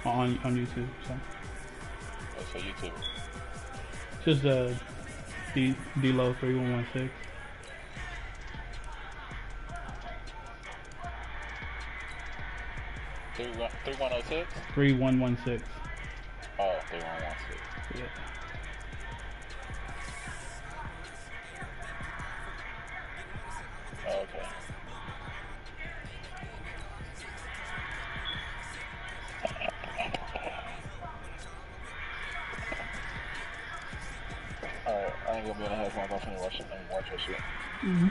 on YouTube. So what's for YouTube? just D-Lo 3116. 3106? 3116. Oh, 3116. Yeah. Oh, okay. Alright, I ain't gonna be in the house long. I'm finna watch your shit. Mm-hmm.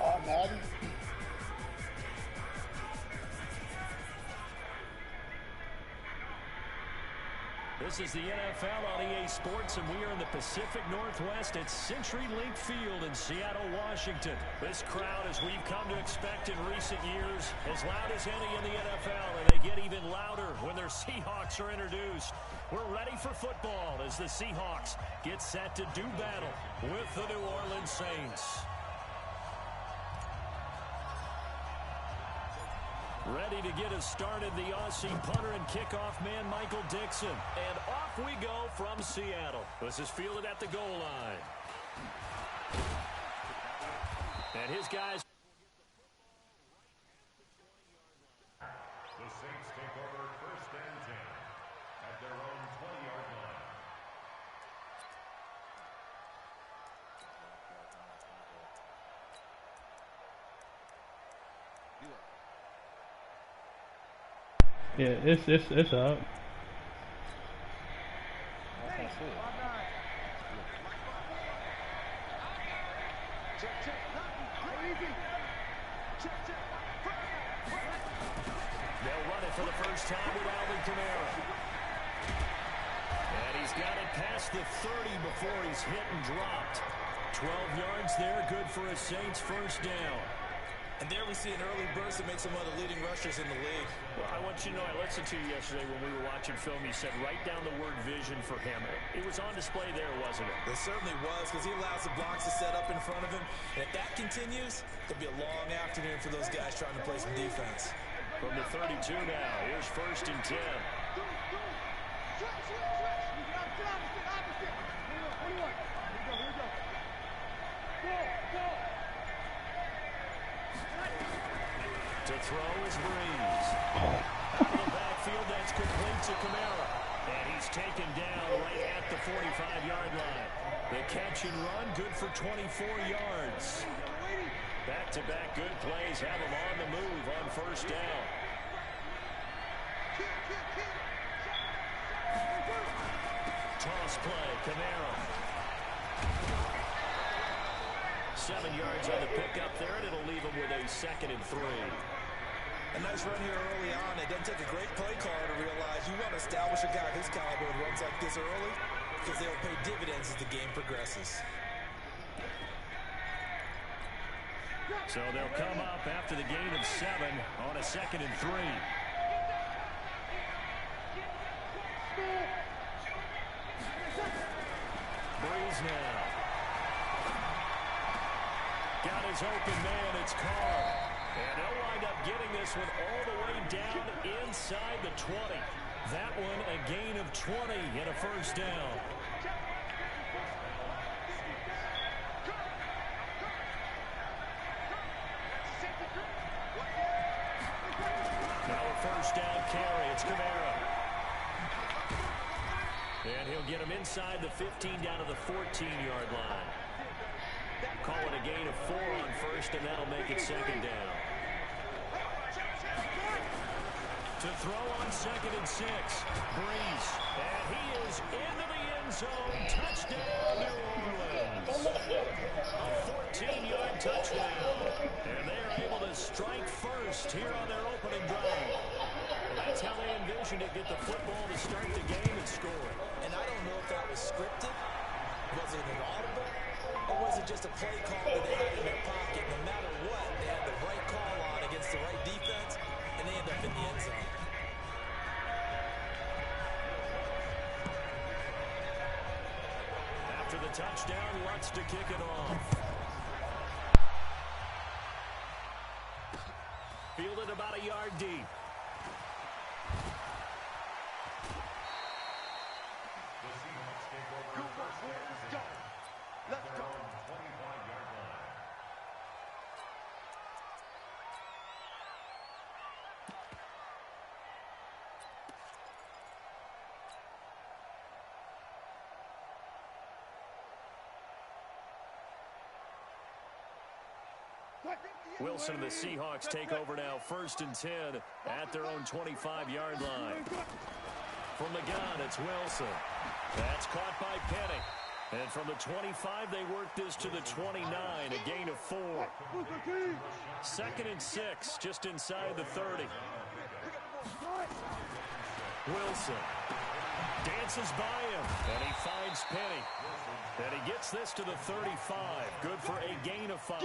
Oh, Madden. This is the NFL on EA Sports, and we are in the Pacific Northwest at CenturyLink Field in Seattle, Washington. This crowd, as we've come to expect in recent years, as loud as any in the NFL, and they get even louder when their Seahawks are introduced. We're ready for football as the Seahawks get set to do battle with the New Orleans Saints. Ready to get us started, the Aussie punter and kickoff man, Michael Dixon. And off we go from Seattle. This is fielded at the goal line. And his guys. The Saints take over 1st and 10 at their own 20-yard line. Yeah, it's up. I can't see it. They'll run it for the first time with Alvin Kamara. And he's got it past the 30 before he's hit and dropped. 12 yards there, good for a Saints first down. And there we see an early burst that makes him one of the leading rushers in the league. Well, I want you to know, I listened to you yesterday when we were watching film. You said write down the word vision for him. It was on display there, wasn't it? It certainly was, because he allows the blocks to set up in front of him. And if that continues, it'll be a long afternoon for those guys trying to play some defense. From the 32 now, here's 1st and 10. To throw is Breeze. Out of the backfield, that's complete to Kamara. And he's taken down right at the 45-yard line. The catch and run, good for 24 yards. Back-to-back good plays have him on the move on 1st down. Toss play, Kamara. 7 yards on the pickup there, and it'll leave him with a 2nd and 3. A nice run here early on. It doesn't take a great play caller to realize you want to establish a guy of his caliber who runs like this early, because they'll pay dividends as the game progresses. So they'll come up after the gain of 7 on a 2nd and 3. Breeze now. Got his open man, it's Carr. And they'll wind up getting this one all the way down inside the 20. That one a gain of 20 and a first down. Now a first down carry, it's Kamara. And he'll get him inside the 15 down to the 14-yard line. Call it a gain of 4 on 1st, and that'll make it 2nd down. To throw on 2nd and 6, Breeze. And he is into the end zone. Touchdown, New Orleans. A 14-yard touchdown. And they are able to strike first here on their opening drive. And that's how they envisioned it, get the football to start the game and score it. And I don't know if that was scripted. Was it an audible? wasn't just a play call that they had in their pocket. No matter what, they had the right call on against the right defense, and they end up in the end zone. After the touchdown, Lutz to kick it off. Fielded about a yard deep. Let's go. 25-yard line. Wilson and the Seahawks take over now, 1st and 10 at their own 25-yard line. From the gun, it's Wilson. That's caught by Penny. And from the 25, they work this to the 29, a gain of 4. 2nd and 6, just inside the 30. Wilson dances by him, and he finds Penny. And he gets this to the 35, good for a gain of 5.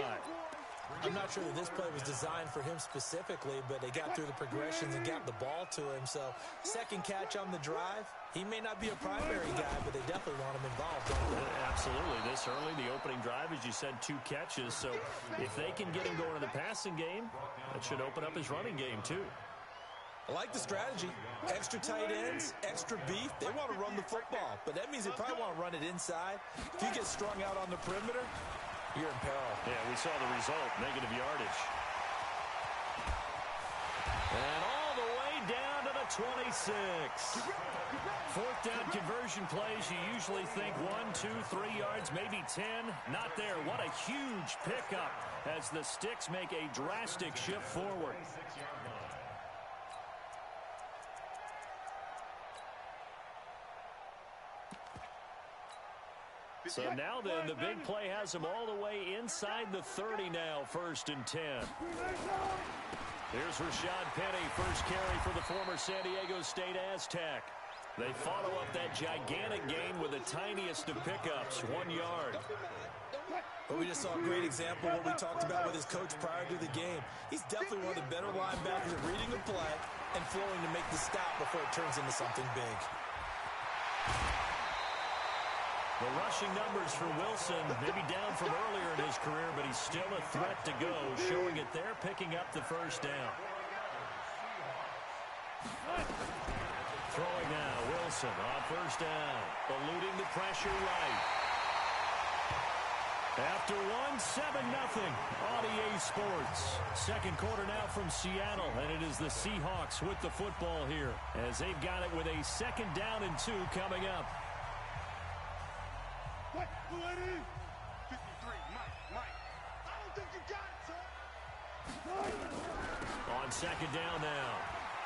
I'm not sure that this play was designed for him specifically, but they got through the progressions and got the ball to him. So, second catch on the drive. He may not be a primary guy, but they definitely want him involved. Absolutely. This early, the opening drive, as you said, 2 catches. So, if they can get him going in the passing game, that should open up his running game, too. I like the strategy. Extra tight ends, extra beef. They want to run the football, but that means they probably want to run it inside. If you get strung out on the perimeter, you're in peril. Yeah, we saw the result, negative yardage. And all the way down to the 26. 4th down conversion plays, you usually think 1, 2, 3 yards, maybe 10. Not there. What a huge pickup as the Sticks make a drastic shift forward. So now then, the big play has them all the way inside the 30 now, 1st and 10. Here's Rashad Penny, first carry for the former San Diego State Aztec. They follow up that gigantic gain with the tiniest of pickups, 1 yard. But we just saw a great example of what we talked about with his coach prior to the game. He's definitely one of the better linebackers at reading the play and flowing to make the stop before it turns into something big. The rushing numbers for Wilson, maybe down from earlier in his career, but he's still a threat to go, showing it there, picking up the 1st down. Throwing now, Wilson on 1st down, eluding the pressure right. After 1, 7-0 on EA Sports. 2nd quarter now from Seattle, and it is the Seahawks with the football here, as they've got it with a 2nd down and 2 coming up. What? 53, Mike. I don't think you got it, son. On 2nd down now,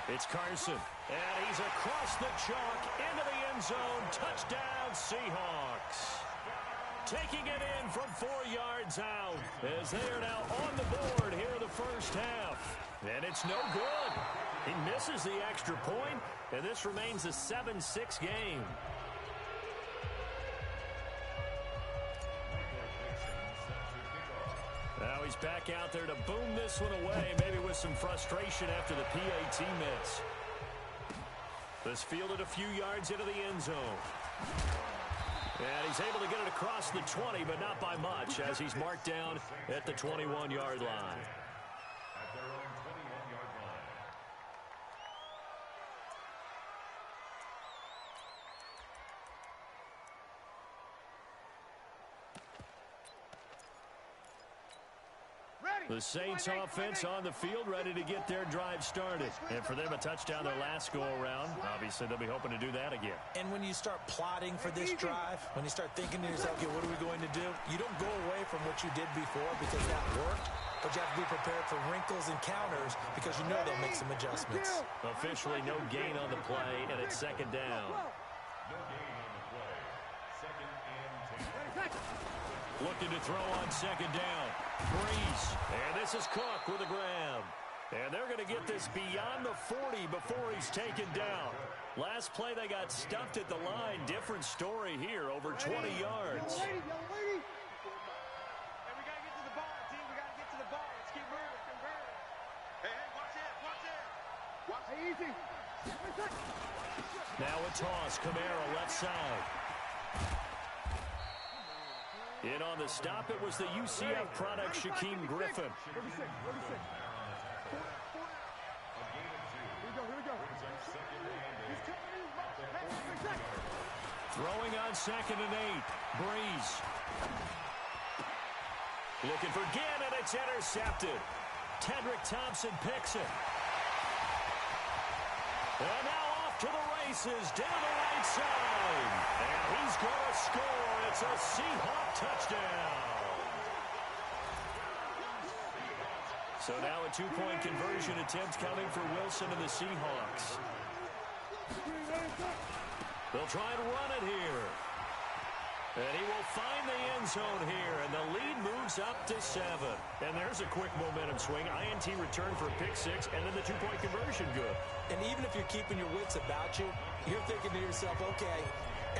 it's Carson. And he's across the chalk into the end zone. Touchdown, Seahawks. Taking it in from 4 yards out as they are now on the board here in the 1st half. And it's no good. He misses the extra point, and this remains a 7-6 game. Now he's back out there to boom this one away, maybe with some frustration after the PAT miss. This fielded a few yards into the end zone. And he's able to get it across the 20, but not by much, as he's marked down at the 21-yard line. At their own 21-yard line. The Saints offense on the field, ready to get their drive started. And for them, a touchdown their last go-around. Obviously, they'll be hoping to do that again. And when you start plotting for this drive, when you start thinking to yourself, okay, what are we going to do? You don't go away from what you did before because that worked, but you have to be prepared for wrinkles and counters because you know they'll make some adjustments. Officially, no gain on the play, and it's 2nd down. No gain on the play. 2nd and 10. Looking to throw on 2nd down. Breeze. And this is Cook with a grab. And they're going to get this beyond the 40 before he's taken down. Last play, they got stuffed at the line. Different story here, over 20 yards. Now a toss. Camaro left side. In on the stop, it was the UCF product, Shaquem Griffin. Throwing on 2nd and 8. Breeze. Looking for Ginn, and it's intercepted. Tedrick Thompson picks it. And now off to the races, down the right side. And he's going to score. It's a Seahawk touchdown. So now a 2-point conversion attempt coming for Wilson and the Seahawks. They'll try and run it here. And he will find the end zone here, and the lead moves up to 7. And there's a quick momentum swing. INT return for a pick 6, and then the 2-point conversion good. And even if you're keeping your wits about you, you're thinking to yourself, okay,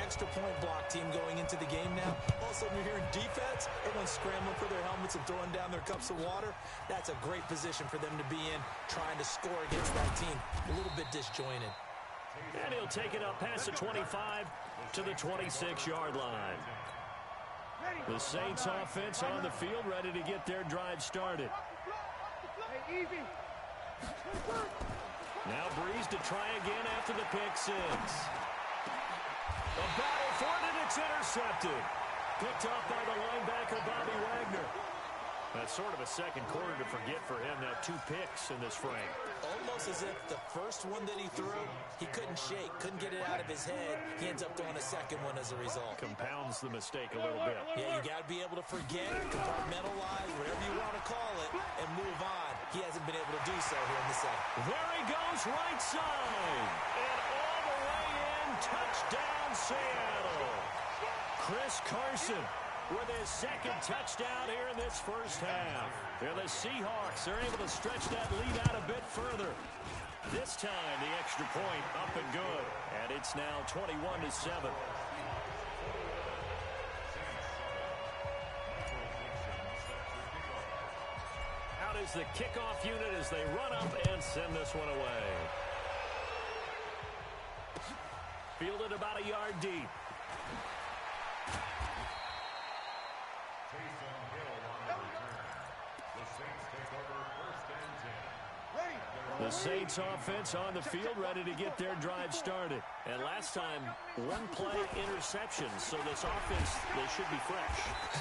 extra point block team going into the game now. All of a sudden you're hearing defense, everyone's scrambling for their helmets and throwing down their cups of water. That's a great position for them to be in, trying to score against that team. A little bit disjointed. And he'll take it up past the 25 to the 26-yard line. The Saints offense on the field, ready to get their drive started. Now Breeze to try again after the pick 6. A battle for it, and it's intercepted. Picked off by the linebacker, Bobby Wagner. That's sort of a second quarter to forget for him. Now 2 picks in this frame. Almost as if the first one that he threw, he couldn't shake, couldn't get it out of his head. He ends up throwing a second one as a result. Compounds the mistake a little bit. Yeah, you got to be able to forget, compartmentalize, whatever you want to call it, and move on. He hasn't been able to do so here in the second. There he goes, right side. And all the way in, touchdown Seattle. Chris Carson with his second touchdown here in this first half. And the Seahawks are able to stretch that lead out a bit further. This time, the extra point up and good. And it's now 21-7. Out is the kickoff unit as they run up and send this one away. Fielded about a yard deep. The Saints offense on the field, ready to get their drive started. And last time, 1-play interception. So this offense, they should be fresh.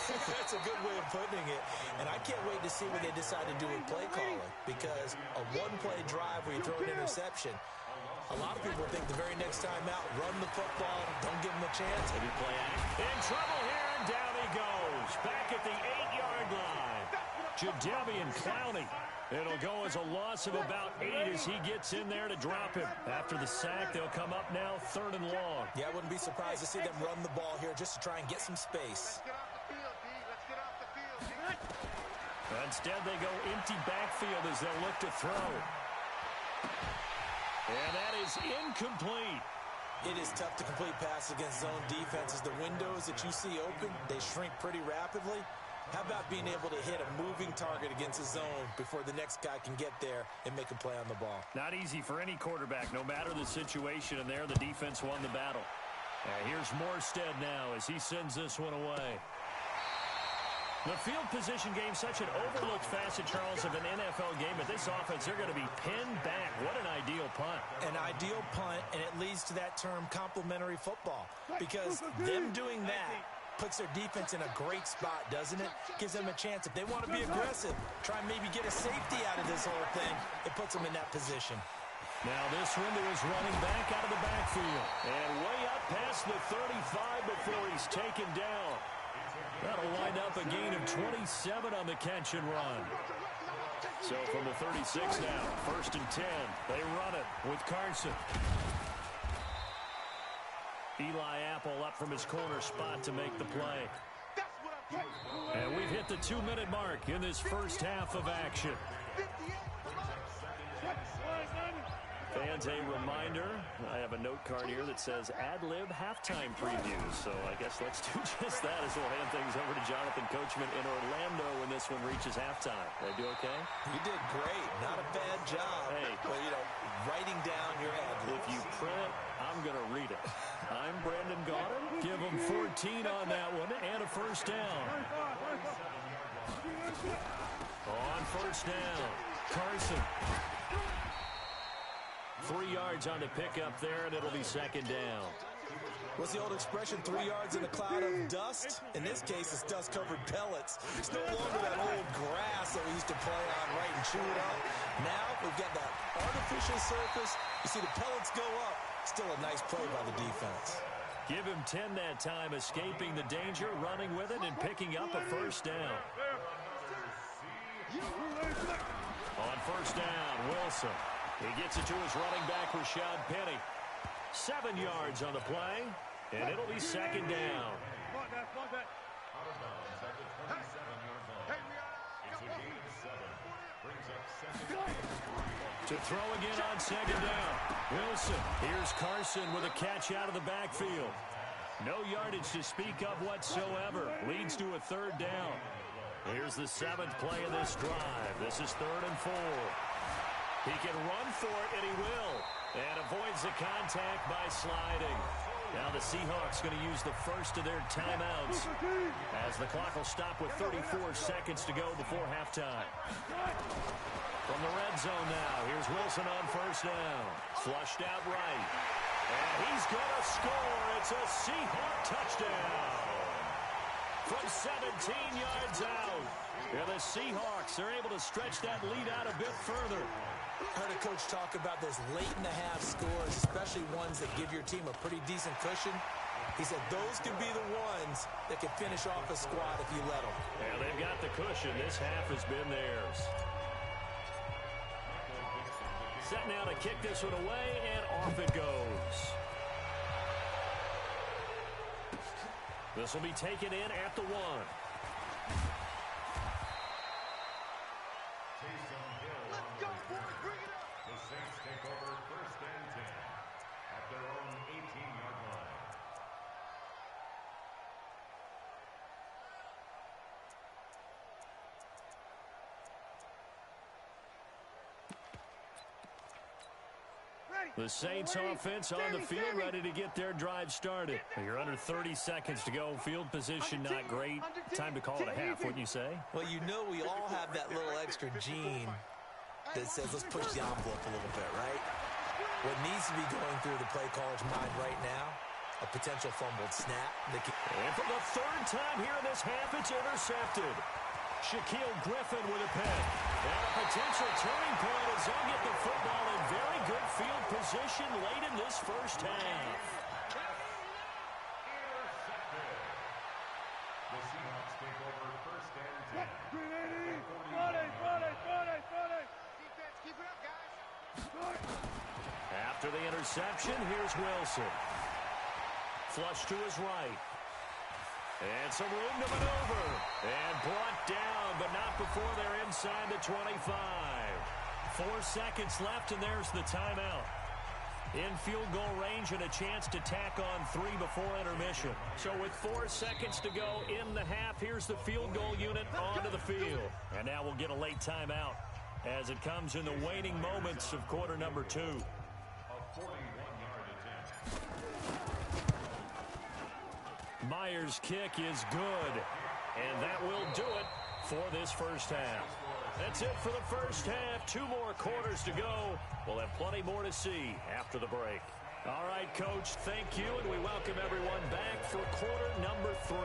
That's a good way of putting it. And I can't wait to see what they decide to do with play calling. Because a 1-play drive where you throw an interception, a lot of people think the very next time out, run the football, don't give them a chance. Maybe play action. In trouble here, and down he goes. Back at the 8-yard line. Jadeveon Clowney. It'll go as a loss of about 8 as he gets in there to drop him. After the sack, they'll come up now 3rd and long. Yeah, I wouldn't be surprised to see them run the ball here just to try and get some space. Instead, they go empty backfield as they'll look to throw. And that is incomplete. It is tough to complete passes against zone defenses. The windows that you see open, they shrink pretty rapidly. How about being able to hit a moving target against a zone before the next guy can get there and make a play on the ball? Not easy for any quarterback, no matter the situation, and there the defense won the battle. Here's Morstead now as he sends this one away. The field position game, such an overlooked facet, Charles, of an NFL game. But this offense, they're going to be pinned back. What an ideal punt. An ideal punt, and it leads to that term complementary football. Because them doing that puts their defense in a great spot, doesn't it? Gives them a chance. If they want to be aggressive, try and maybe get a safety out of this whole thing, it puts them in that position. Now this window is running back out of the backfield. And way up past the 35 before he's taken down. That'll wind up a gain of 27 on the catch and run. So from the 36 now, 1st and 10. They run it with Carson. Eli Apple up from his corner spot to make the play. And we've hit the 2-minute mark in this first half of action. Fans, a reminder, I have a note card here that says ad-lib halftime previews. So I guess let's do just that as we'll hand things over to Jonathan Coachman in Orlando when this one reaches halftime. Did I do okay? You did great. Not a bad job. Hey. Well, you know, writing down your ad-libs. If you print it, I'm going to read it. I'm Brandon Gaudin. Give him 14 on that one and a first down. On first down, Carson. 3 yards on the pickup there, and it'll be second down. What's the old expression, 3 yards in a cloud of dust? In this case, it's dust-covered pellets. It's no longer that old grass that we used to play on, right, and chew it up. Now we've got that artificial surface. You see the pellets go up. Still a nice play by the defense. Give him 10 that time, escaping the danger, running with it, and picking up a first down. On first down, Wilson. He gets it to his running back, Rashad Penny. 7 yards on the play, and it'll be second down. Out of bounds at the 27-yard line. It's a gain of 7. Brings up second. To throw again on second down. Wilson. Here's Carson with a catch out of the backfield. No yardage to speak of whatsoever. Leads to a third down. Here's the 7th play of this drive. This is 3rd and 4. He can run for it, and he will. And avoids the contact by sliding. Now the Seahawks going to use the first of their timeouts as the clock will stop with 34 seconds to go before halftime. From the red zone now, here's Wilson on first down. Flushed out right. And he's going to score. It's a Seahawk touchdown. From 17 yards out. And the Seahawks are able to stretch that lead out a bit further. Heard a coach talk about those late-in-the-half scores, especially ones that give your team a pretty decent cushion. He said those could be the ones that can finish off a squad if you let them. Yeah, they've got the cushion. This half has been theirs. Set now to kick this one away, and off it goes. This will be taken in at the 1. The Saints take over 1st and 10 at their own 18-yard line. The Saints offense on the field, ready to get their drive started. You're under 30 seconds to go. Field position not great. Time to call it a half, wouldn't you say? Well, you know we all have that little extra gene that says let's push the envelope a little bit, right? What needs to be going through the play caller's mind right now, a potential fumbled snap. And for the 3rd time here in this half, it's intercepted. Shaquille Griffin with a pick. And a potential turning point as they'll get the football in very good field position late in this first half. Intercepted. The Seahawks take over 1st and 10. Defense, keep it up, guys. After the interception, here's Wilson. Flush to his right. And some room to maneuver. And brought down, but not before they're inside the 25. 4 seconds left, and there's the timeout. In field goal range and a chance to tack on 3 before intermission. So with 4 seconds to go in the half, here's the field goal unit onto the field. And now we'll get a late timeout as it comes in the waning moments of quarter number 2. A 41-yard attempt. Myers' kick is good, and that will do it for this first half. That's it for the first half. 2 more quarters to go. We'll have plenty more to see after the break. All right, Coach, thank you, and we welcome everyone back for quarter number 3.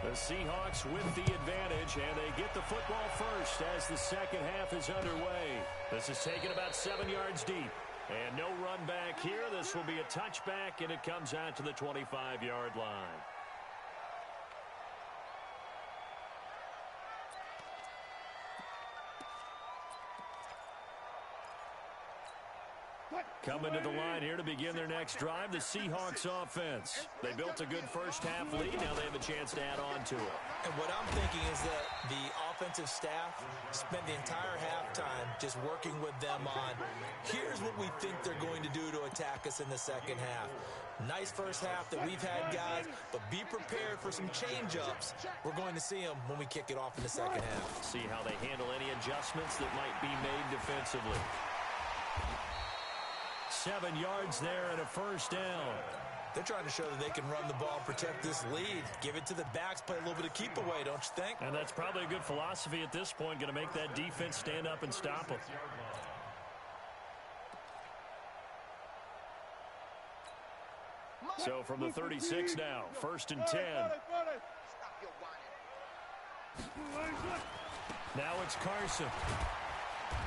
The Seahawks with the advantage, and they get the football first as the second half is underway. This is taken about 7 yards deep, and no run back here. This will be a touchback, and it comes out to the 25-yard line. Coming to the line here to begin their next drive, the Seahawks offense. They built a good first-half lead. Now they have a chance to add on to it. And what I'm thinking is that the offensive staff spent the entire halftime just working with them on, here's what we think they're going to do to attack us in the second half. Nice first half that we've had, guys, but be prepared for some change-ups. We're going to see them when we kick it off in the second half. See how they handle any adjustments that might be made defensively. 7 yards there and a first down. They're trying to show that they can run the ball and protect this lead. Give it to the backs, play a little bit of keep away, don't you think? And that's probably a good philosophy at this point, going to make that defense stand up and stop them. So from the 36 now, 1st and 10. Now it's Carson.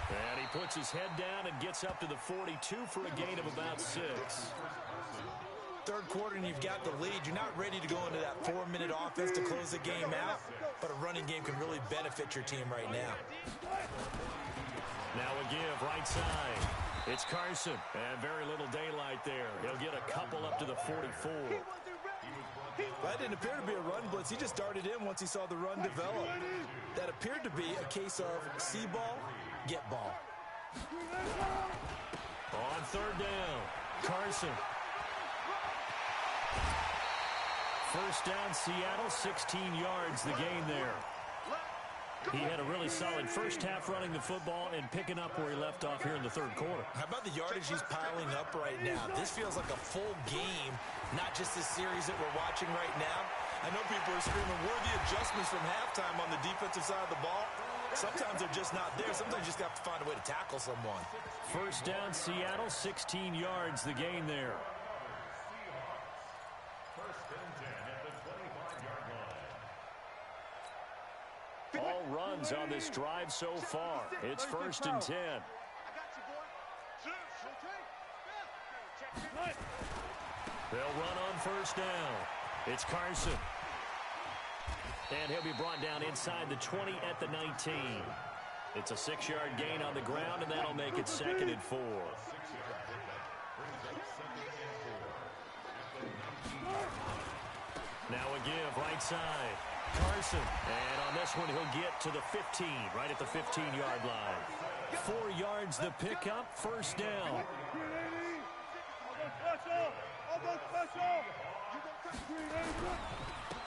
And he puts his head down and gets up to the 42 for a gain of about 6. Third quarter and you've got the lead. You're not ready to go into that 4-minute offense to close the game out, but a running game can really benefit your team right now. Now a give, right side. It's Carson, and very little daylight there. He'll get a couple up to the 44. That didn't appear to be a run blitz. He just darted in once he saw the run develop. That appeared to be a case of see ball, get ball. On 3rd down, Carson. First down, Seattle, 16 yards, the gain there. He had a really solid first half running the football and picking up where he left off here in the 3rd quarter. How about the yardage he's piling up right now? This feels like a full game, not just this series that we're watching right now. I know people are screaming, where are the adjustments from halftime on the defensive side of the ball? Sometimes they're just not there. Sometimes you just have to find a way to tackle someone. First down, Seattle, 16 yards, the gain there. All runs on this drive so far. It's 1st and 10. They'll run on 1st down. It's Carson. And he'll be brought down inside the 20 at the 19. It's a 6-yard gain on the ground, and that'll make it 2nd and 4. Now a give, right side. Carson, and on this one he'll get to the 15, right at the 15-yard line. 4 yards the pickup, 1st down.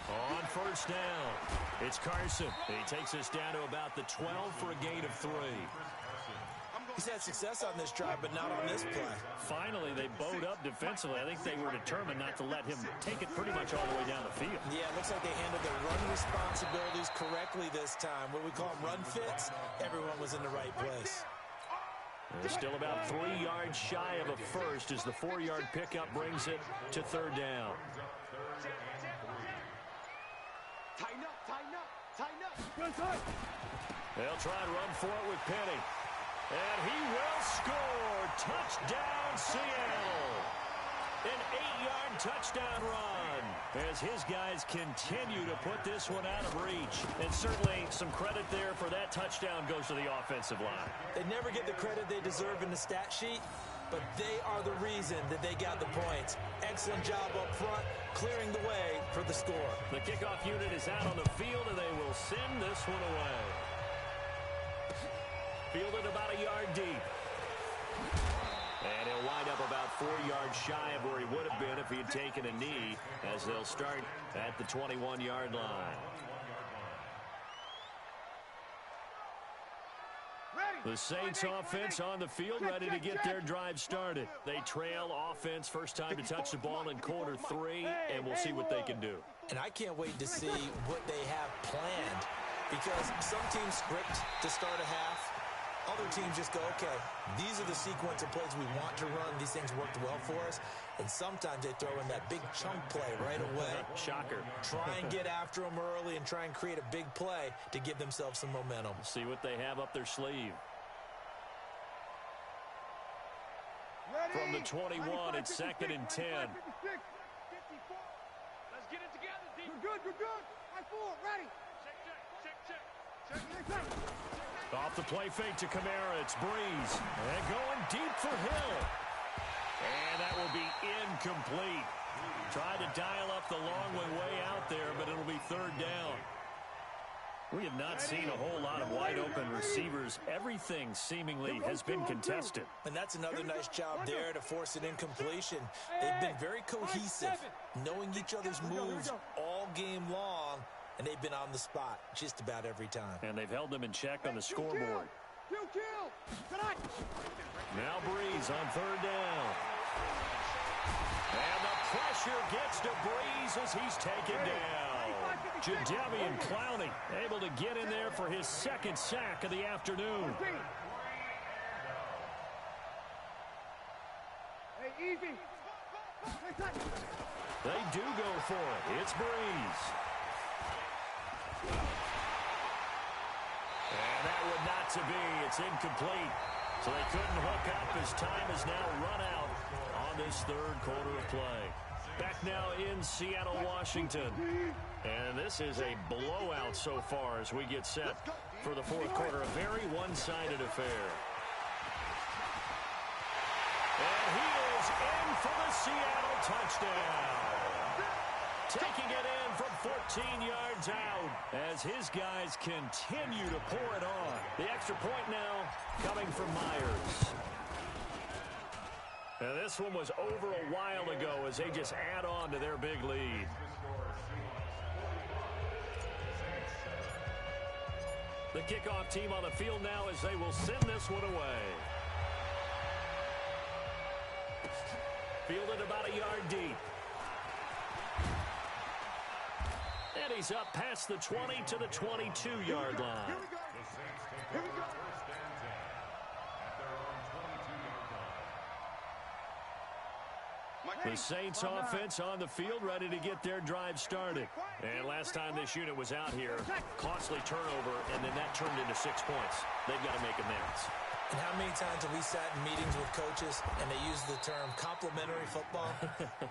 On 1st down, it's Carson. He takes us down to about the 12 for a gain of 3. He's had success on this drive, but not on this play. Finally, they bowed up defensively. I think they were determined not to let him take it pretty much all the way down the field. Yeah, it looks like they handled their run responsibilities correctly this time. What we call them run fits, everyone was in the right place. They're still about 3 yards shy of a first as the 4-yard pickup brings it to 3rd down. Tighten up, tighten up, tighten up. They'll try and run for it with Penny. And he will score. Touchdown, Seattle. An 8-yard touchdown run as his guys continue to put this one out of reach. And certainly some credit there for that touchdown goes to the offensive line. They never get the credit they deserve in the stat sheet, but they are the reason that they got the points. Excellent job up front, clearing the way for the score. The kickoff unit is out on the field, and they will send this one away. Fielded about a yard deep. And he'll wind up about 4 yards shy of where he would have been if he had taken a knee, as they'll start at the 21-yard line. The Saints offense on the field, ready to get their drive started. They trail offense, first time to touch the ball in quarter 3, and we'll see what they can do. And I can't wait to see what they have planned, because some teams script to start a half. Other teams just go, okay, these are the sequence of plays we want to run. These things worked well for us. And sometimes they throw in that big chunk play right away. Shocker. Try and get after them early and try and create a big play to give themselves some momentum. See what they have up their sleeve. From the 21, it's 2nd and 10. Let's get it together, D. We're good. Right forward, ready. Check. Off the play fake to Kamara, it's Breeze. And going deep for Hill. And that will be incomplete. Tried to dial up the long way out there, but it'll be third down. We have not seen a whole lot of wide-open receivers. Everything seemingly has been contested. And that's another nice job there to force an incompletion. They've been very cohesive, knowing each other's moves all game long, and they've been on the spot just about every time. And they've held them in check on the scoreboard. Now Breeze on third down. And the pressure gets to Breeze as he's taken down. Jadeveon Clowney able to get in there for his second sack of the afternoon. Hey, easy. They do go for it. It's Breeze. And that would not to be. It's incomplete. So they couldn't hook up as time has now run out on this third quarter of play. Back now in Seattle, Washington. And this is a blowout so far as we get set for the fourth quarter. A very one-sided affair. And he is in for the Seattle touchdown. Taking it in from 14 yards out as his guys continue to pour it on. The extra point now coming from Myers. And this one was over a while ago as they just add on to their big lead. The kickoff team on the field now as they will send this one away. Fielded about a yard deep. And he's up past the 20 to the 22-yard line. Here we go. Here we go. First and 10 at their own 22-yard line. The Saints offense on the field, ready to get their drive started. And last time this unit was out here, costly turnover, and then that turned into 6 points. They've got to make amends. And how many times have we sat in meetings with coaches and they use the term complementary football?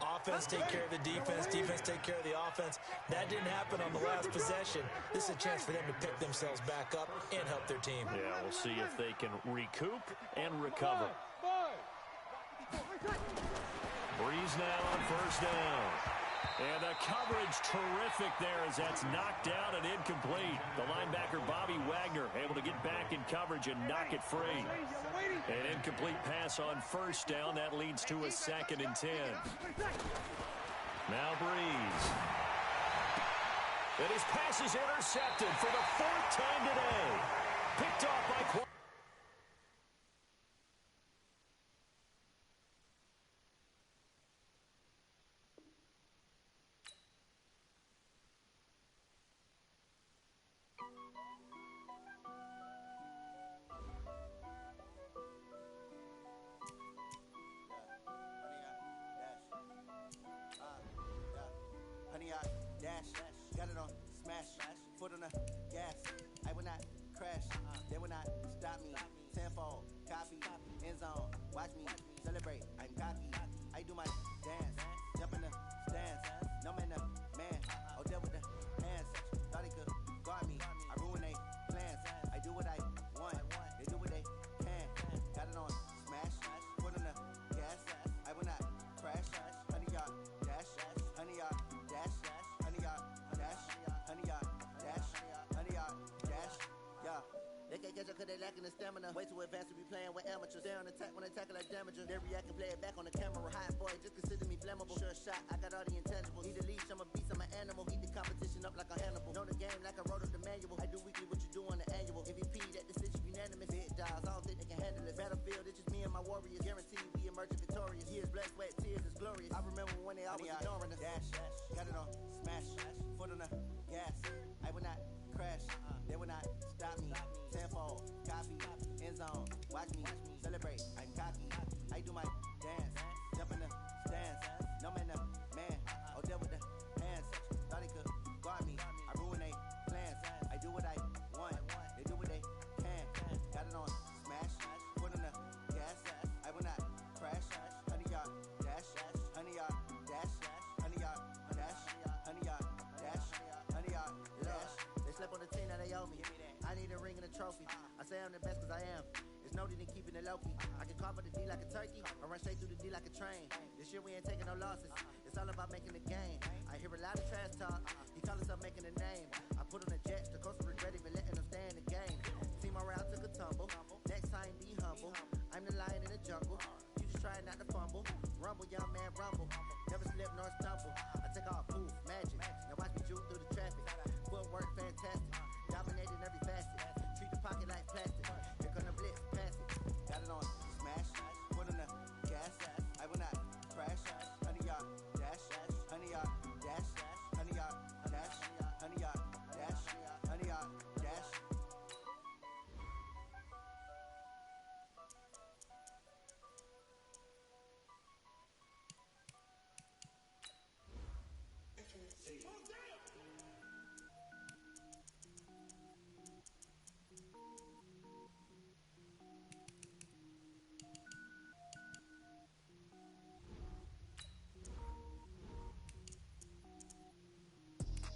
Offense take care of the defense, defense take care of the offense. That didn't happen on the last possession. This is a chance for them to pick themselves back up and help their team. Yeah, we'll see if they can recoup and recover. Breeze now on first down. And the coverage terrific there as that's knocked out and incomplete. The linebacker Bobby Wagner able to get back in coverage and knock it free. An incomplete pass on first down. That leads to a 2nd and 10. Now Breeze. And his pass is intercepted for the 4th time today. Picked off by dash, got it on smash, foot on the gas. I will not crash, they will not stop me. Tenfold, copy, end zone, watch me celebrate. I'm cocky, I do my dance, jump in the stands. No man, the man, oh deal with the hands. Thought he could guard me, I ruin they plans. I do what I want, they do what they can. Got it on smash, foot on the gas. I will not crash, 100-yard dash, 100-yard dash. 100-yard dash, 100-yard dash, 100-yard dash, yeah. They can't catch up cause they lacking the stamina. Way too advanced to be playing with amateurs. They on attack when they tackle like damager. They react and play it back on the camera. Hot boy, just consider me flammable. Sure shot, I got all the intangibles. Need a leash, I'm a beast, I'm an animal. Heat the competition up like a Hannibal. Know the game like I wrote up the manual. I do weekly what you do on the annual. MVP, that decision unanimous. Big dials, I don't think they can handle it. Battlefield, it's just me and my warriors. Guaranteed we emerging victorious. Years, blood, sweat, tears, it's glorious. I remember when they always ignoring us. Dash, got it on smash, foot on the gas. I will not crash, they will not stop me. Tenfold, copy, end zone, watch me celebrate. I'm cocky, I do my dance, jump in the stands. No man, the man, oh deal with the hands. Thought he could guard me, I ruin they plans. I do what I want, they do what they can. Got it on smash, foot on the gas. I will not crash, 100-yard dash, 100-yard dash, 100-yard dash, 100-yard dash, 100-yard dash. They slept on the team that they owe me. I need a ring and a trophy. I say I'm the best cause I am. It's snowed and keeping it low-key. I can carve up the D like a turkey, or run straight through the D like a train. This year we ain't taking no losses. It's all about making the game. I hear a lot of trash talk. He call himself making a name. I put on the jets, the coast regret even letting them stay in the game. Team morale took a tumble. Next time be humble. I'm the lion in the jungle. You just try not to fumble. Rumble, young man, rumble. Never slip nor stumble. I take all poof, magic. Now watch me juke through the traffic. Footwork fantastic. Dominating every facet. Treat the pocket like plastic. Here come the blitz, pass it. Got it on smash. Foot on the gas. I will not crash. 100-yard dash. 100-yard dash. 100-yard dash. 100-yard dash. 100-yard dash.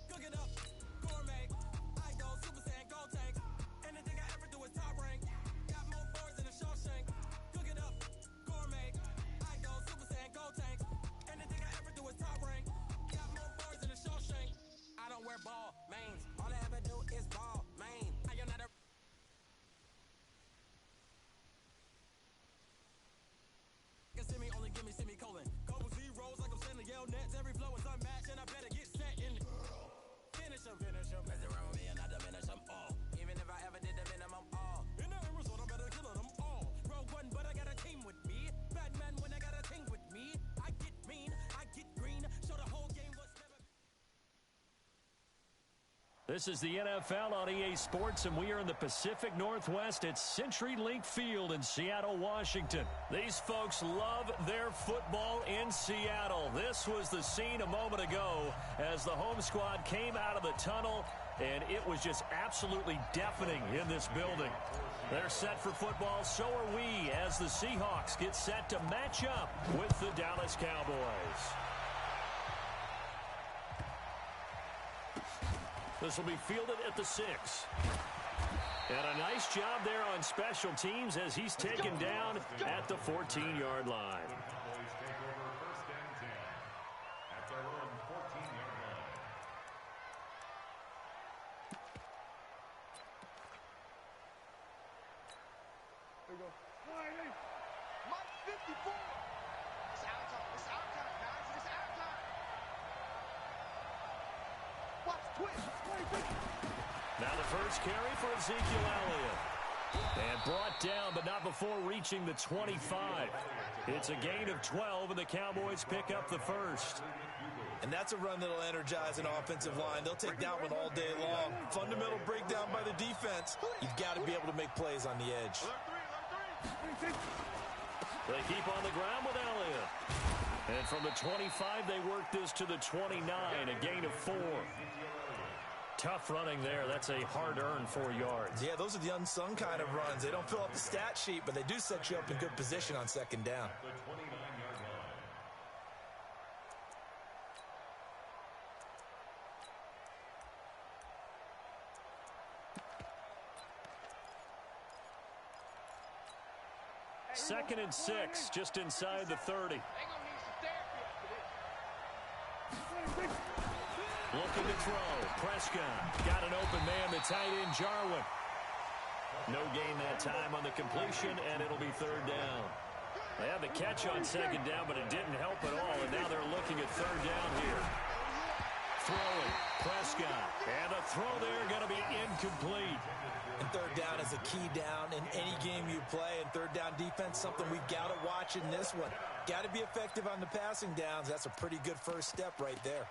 Cook it up, gourmet. I go Super Saiyan, gold tank. Anything I ever do is top rank. Got more boards than a Shawshank. Cook it up, gourmet. I go Super Saiyan, gold tank. Anything I ever do is top rank. Got more boards than a Shawshank. I don't wear ball mains. All I ever do is ball main. I am not a semi, only give me semicolon. Couple zeros like I'm sending yell nets. Every flow is unmatched, and I better get set in. Finish them. Mess around with me and I diminish them all. Even if I ever did the minimum all. In the result, I better kill them all. Rogue one, but I got a team with me. Batman when I got a team with me. I get mean, I get green. Show the whole game what's never. This is the NFL on EA Sports, and we are in the Pacific Northwest at CenturyLink Field in Seattle, Washington. These folks love their football in Seattle. This was the scene a moment ago as the home squad came out of the tunnel, and it was just absolutely deafening in this building. They're set for football, so are we, as the Seahawks get set to match up with the Dallas Cowboys. This will be fielded at the 6. And a nice job there on special teams as he's taken down at the 14-yard line. The Cowboys take over first and 10 at their own 14-yard line. There we go. Sliding. Mike 54. It's out time. It's out time, guys. It's out time. Watch twitch. Now the first carry for Ezekiel Elliott. And brought down, but not before reaching the 25. It's a gain of 12, and the Cowboys pick up the first. And that's a run that'll energize an offensive line. They'll take that one all day long. Fundamental breakdown by the defense. You've got to be able to make plays on the edge. They keep on the ground with Elliott. And from the 25, they work this to the 29, a gain of 4. Tough running there. That's a hard-earned 4 yards. Yeah, those are the unsung kind of runs. They don't fill up the stat sheet, but they do set you up in good position on second down. The 29-yard line. Second and 6, just inside the 30. Looking to throw. Prescott got an open man, the tight end Jarwin. No gain that time on the completion, and it'll be third down. They had the catch on second down, but it didn't help at all, and now they're looking at third down here. Throwing. Prescott. And the throw there going to be incomplete. And third down is a key down in any game you play. And third down defense, something we've got to watch in this one. Got to be effective on the passing downs. That's a pretty good first step right there.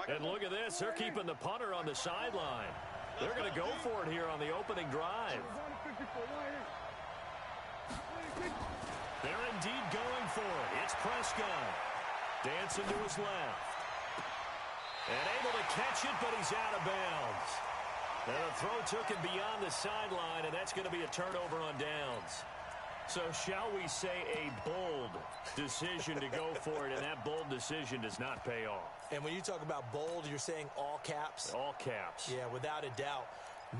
And look at this. They're keeping the punter on the sideline. They're going to go for it here on the opening drive. They're indeed going for it. It's Prescott. Dancing to his left. And able to catch it, but he's out of bounds. And the throw took him beyond the sideline, and that's going to be a turnover on downs. So shall we say a bold decision to go for it, and that bold decision does not pay off. And when you talk about bold, you're saying all caps? All caps. Yeah, without a doubt.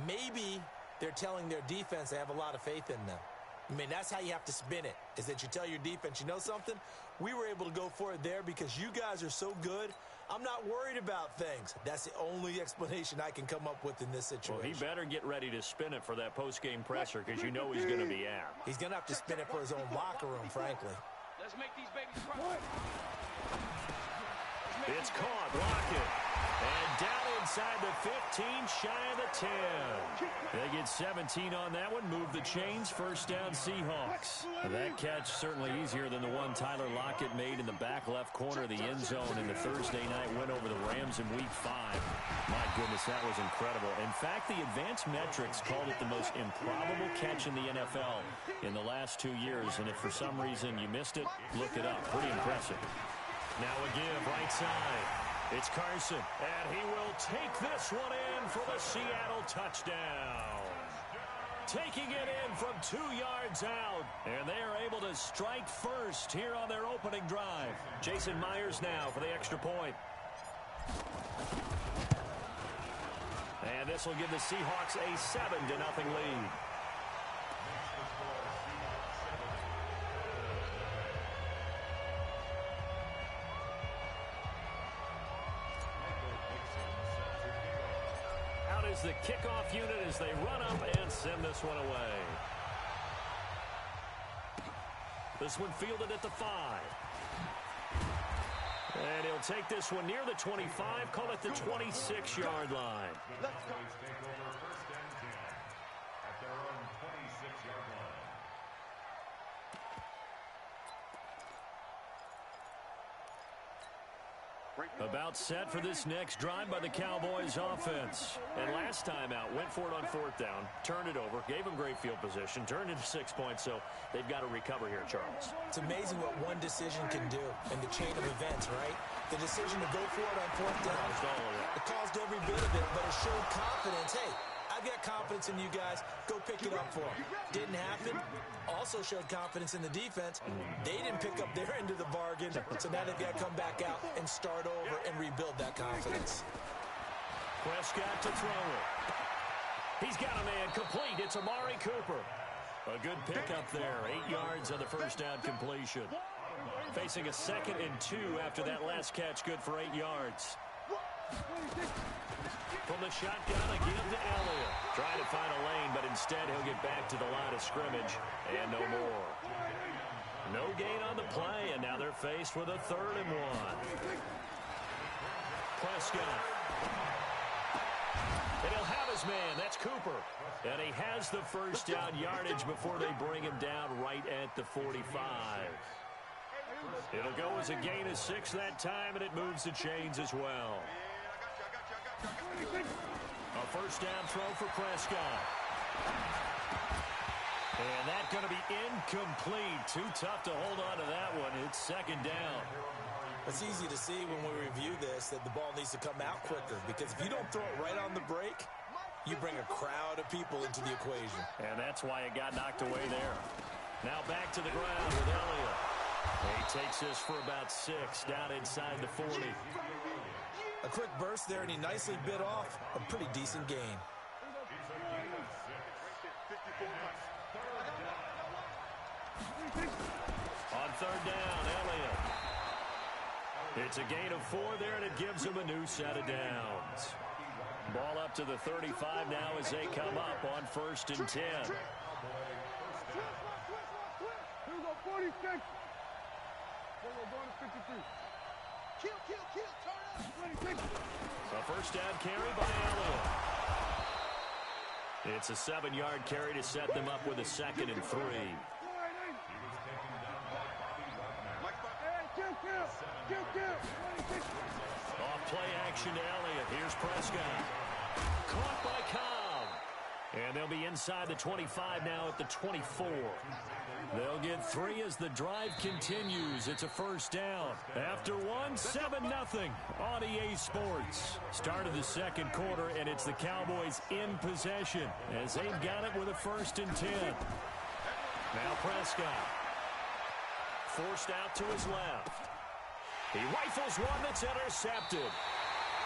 Maybe they're telling their defense they have a lot of faith in them. I mean, that's how you have to spin it, is that you tell your defense, you know something? We were able to go for it there because you guys are so good. I'm not worried about things. That's the only explanation I can come up with in this situation. Well, he better get ready to spin it for that post-game presser because you know he's going to be out. He's going to have to spin it for his own locker room, frankly. Let's make these babies cry. It's caught. Block it. And down inside the 15, shy of the 10. They get 17 on that one. Move the chains. First down, Seahawks. That catch certainly easier than the one Tyler Lockett made in the back left corner of the end zone in the Thursday night win over the Rams in Week 5. My goodness, that was incredible. In fact, the advanced metrics called it the most improbable catch in the NFL in the last 2 years. And if for some reason you missed it, look it up. Pretty impressive. Now a give right side. It's Carson, and he will take this one in for the Seattle touchdown. Taking it in from 2 yards out, and they are able to strike first here on their opening drive. Jason Myers now for the extra point. And this will give the Seahawks a 7-0 lead. Is the kickoff unit as they run up and send this one away. This one fielded at the 5. And he'll take this one near the 25, call it the 26-yard line. Let's go. Take over first and 10 at their own 26-yard line. About set for this next drive by the Cowboys offense. And last time out, went for it on 4th down, turned it over, gave them great field position, turned into 6 points, so they've got to recover here, Charles. It's amazing what one decision can do in the chain of events, right? The decision to go for it on 4th down, it caused every bit of it, but it showed confidence. Hey, I've got confidence in you guys. Go pick it up for them. Didn't happen. Also showed confidence in the defense. They didn't pick up their end of the bargain, so now they've got to come back out and start over and rebuild that confidence. Prescott to throw it. He's got a man complete. It's Amari Cooper. A good pickup there. 8 yards on the first down completion. Facing a 2nd and 2 after that last catch. Good for 8 yards. From the shotgun, a give to Elliott. Trying to find a lane, but instead he'll get back to the line of scrimmage. And no more. No gain on the play, and now they're faced with a 3rd and 1. Prescott. And he'll have his man. That's Cooper. And he has the first down yardage before they bring him down right at the 45. It'll go as a gain of 6 that time, and it moves the chains as well. A first down throw for Prescott. And that's going to be incomplete. Too tough to hold on to that one. It's 2nd down. It's easy to see when we review this that the ball needs to come out quicker, because if you don't throw it right on the break, you bring a crowd of people into the equation. And that's why it got knocked away there. Now back to the ground with Elliott. He takes this for about 6 down inside the 40. A quick burst there, and he nicely bit off a pretty decent gain. On 3rd down, Elliott. It's a gain of 4 there, and it gives him a new set of downs. Ball up to the 35 now as they come up on 1st and 10. Here we go, 46. We're going to 53. Kill, turn up. A first down carry by Elliott. It's a 7-yard carry to set them up with a 2nd and 3. Off play action to Elliott. Here's Prescott. Caught by Cobb. And they'll be inside the 25 now at the 24. They'll get 3 as the drive continues. It's a first down. After 1, 7-0 on EA Sports. Start of the 2nd quarter, and it's the Cowboys in possession as they've got it with a 1st and 10. Now Prescott. Forced out to his left. He rifles one that's intercepted.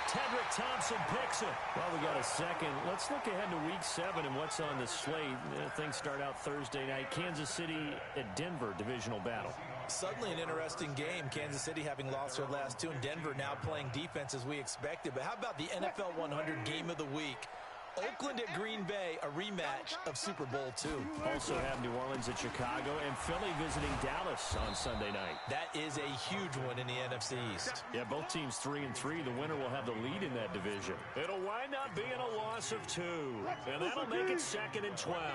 Tedrick Thompson picks it. Well, we got a second. Let's look ahead to Week 7 and what's on the slate. Things start out Thursday night. Kansas City at Denver, divisional battle. Suddenly an interesting game. Kansas City having lost their last two, and Denver now playing defense as we expected. But how about the NFL 100 game of the week? Oakland at Green Bay, a rematch of Super Bowl II. Also have New Orleans at Chicago and Philly visiting Dallas on Sunday night. That is a huge one in the NFC East. Yeah, both teams 3-3. The winner will have the lead in that division. It'll wind up being a loss of 2, and that'll make it 2nd and 12.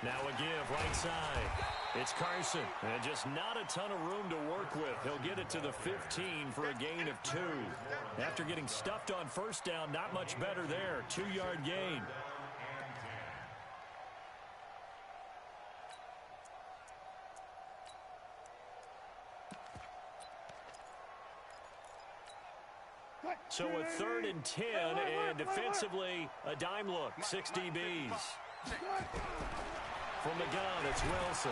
Now a give, right side. It's Carson, and just not a ton of room to work with. He'll get it to the 15 for a gain of 2. After getting stuffed on first down, not much better there. 2-yard gain. So a 3rd and 10, and defensively, a dime look. 6 DBs. From the gun, it's Wilson.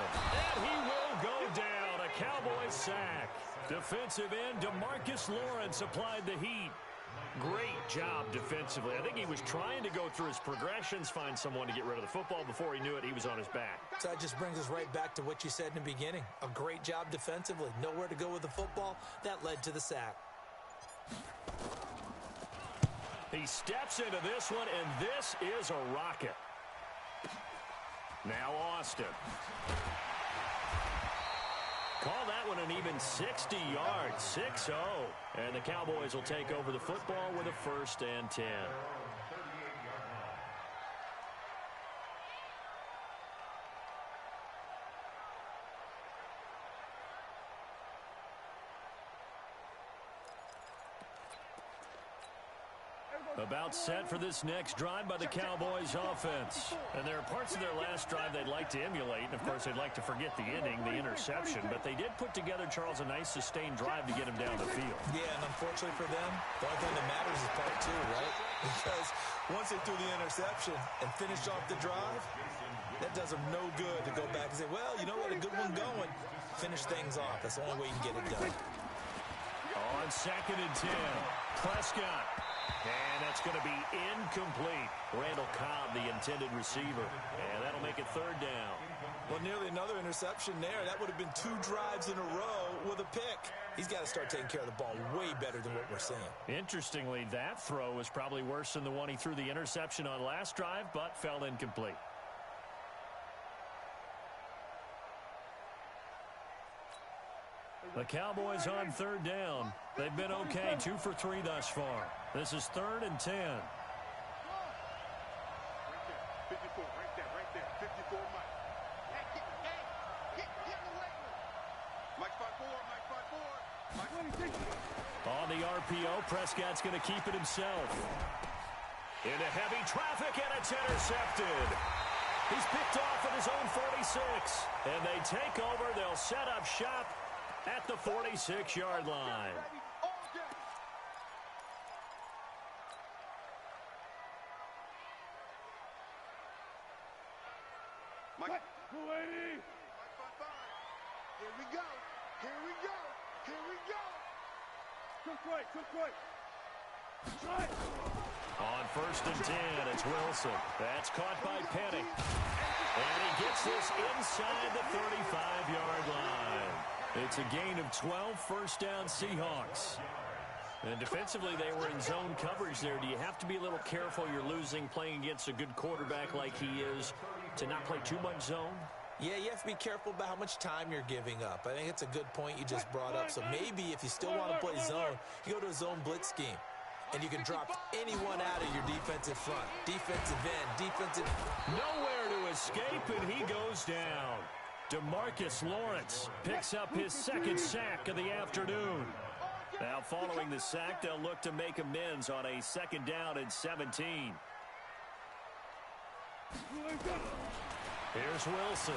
And he will go down. A Cowboys sack. Defensive end, DeMarcus Lawrence applied the heat. Great job defensively. I think he was trying to go through his progressions, find someone to get rid of the football. Before he knew it, he was on his back. So that just brings us right back to what you said in the beginning. A great job defensively. Nowhere to go with the football. That led to the sack. He steps into this one, and this is a rocket. Now Austin. Call that one an even 60 yards, 6-0. And the Cowboys will take over the football with a 1st and 10. About set for this next drive by the Cowboys offense. And there are parts of their last drive they'd like to emulate. And, of course, they'd like to forget the ending, the interception. But they did put together, Charles, a nice sustained drive to get him down the field. Yeah, and unfortunately for them, the only thing that matters is part 2, right? Because once they threw the interception and finished off the drive, that does them no good to go back and say, well, you know what, a good one going. Finish things off. That's the only way you can get it done. On 2nd and 10, Prescott. And that's going to be incomplete. Randall Cobb, the intended receiver. And that'll make it 3rd down. Well, nearly another interception there. That would have been 2 drives in a row with a pick. He's got to start taking care of the ball way better than what we're seeing. Interestingly, that throw was probably worse than the one he threw the interception on last drive, but fell incomplete. The Cowboys on 3rd down. They've been okay, 2 for 3 thus far. This is 3rd and 10. Right there. 54, Mike. Hey, get away with it. Mike 5-4. On the RPO, Prescott's going to keep it himself. Into heavy traffic, and it's intercepted. He's picked off at his own 46. And they take over. They'll set up shop at the 46-yard line. Mike, 280. Here we go. Took right. On 1st and 10, it's Wilson. That's caught by Penny. And he gets this inside the 35-yard line. It's a gain of 12, 1st down Seahawks. And defensively, they were in zone coverage there. Do you have to be a little careful you're losing playing against a good quarterback like he is to not play too much zone? Yeah, you have to be careful about how much time you're giving up. I think it's a good point you just brought up. So maybe if you still want to play zone, you go to a zone blitz scheme. And you can drop anyone out of your defensive front. Defensive end, defensive... Nowhere to escape, and he goes down. DeMarcus Lawrence picks up his 2nd sack of the afternoon. Now, following the sack, they'll look to make amends on a 2nd down and 17. Here's Wilson.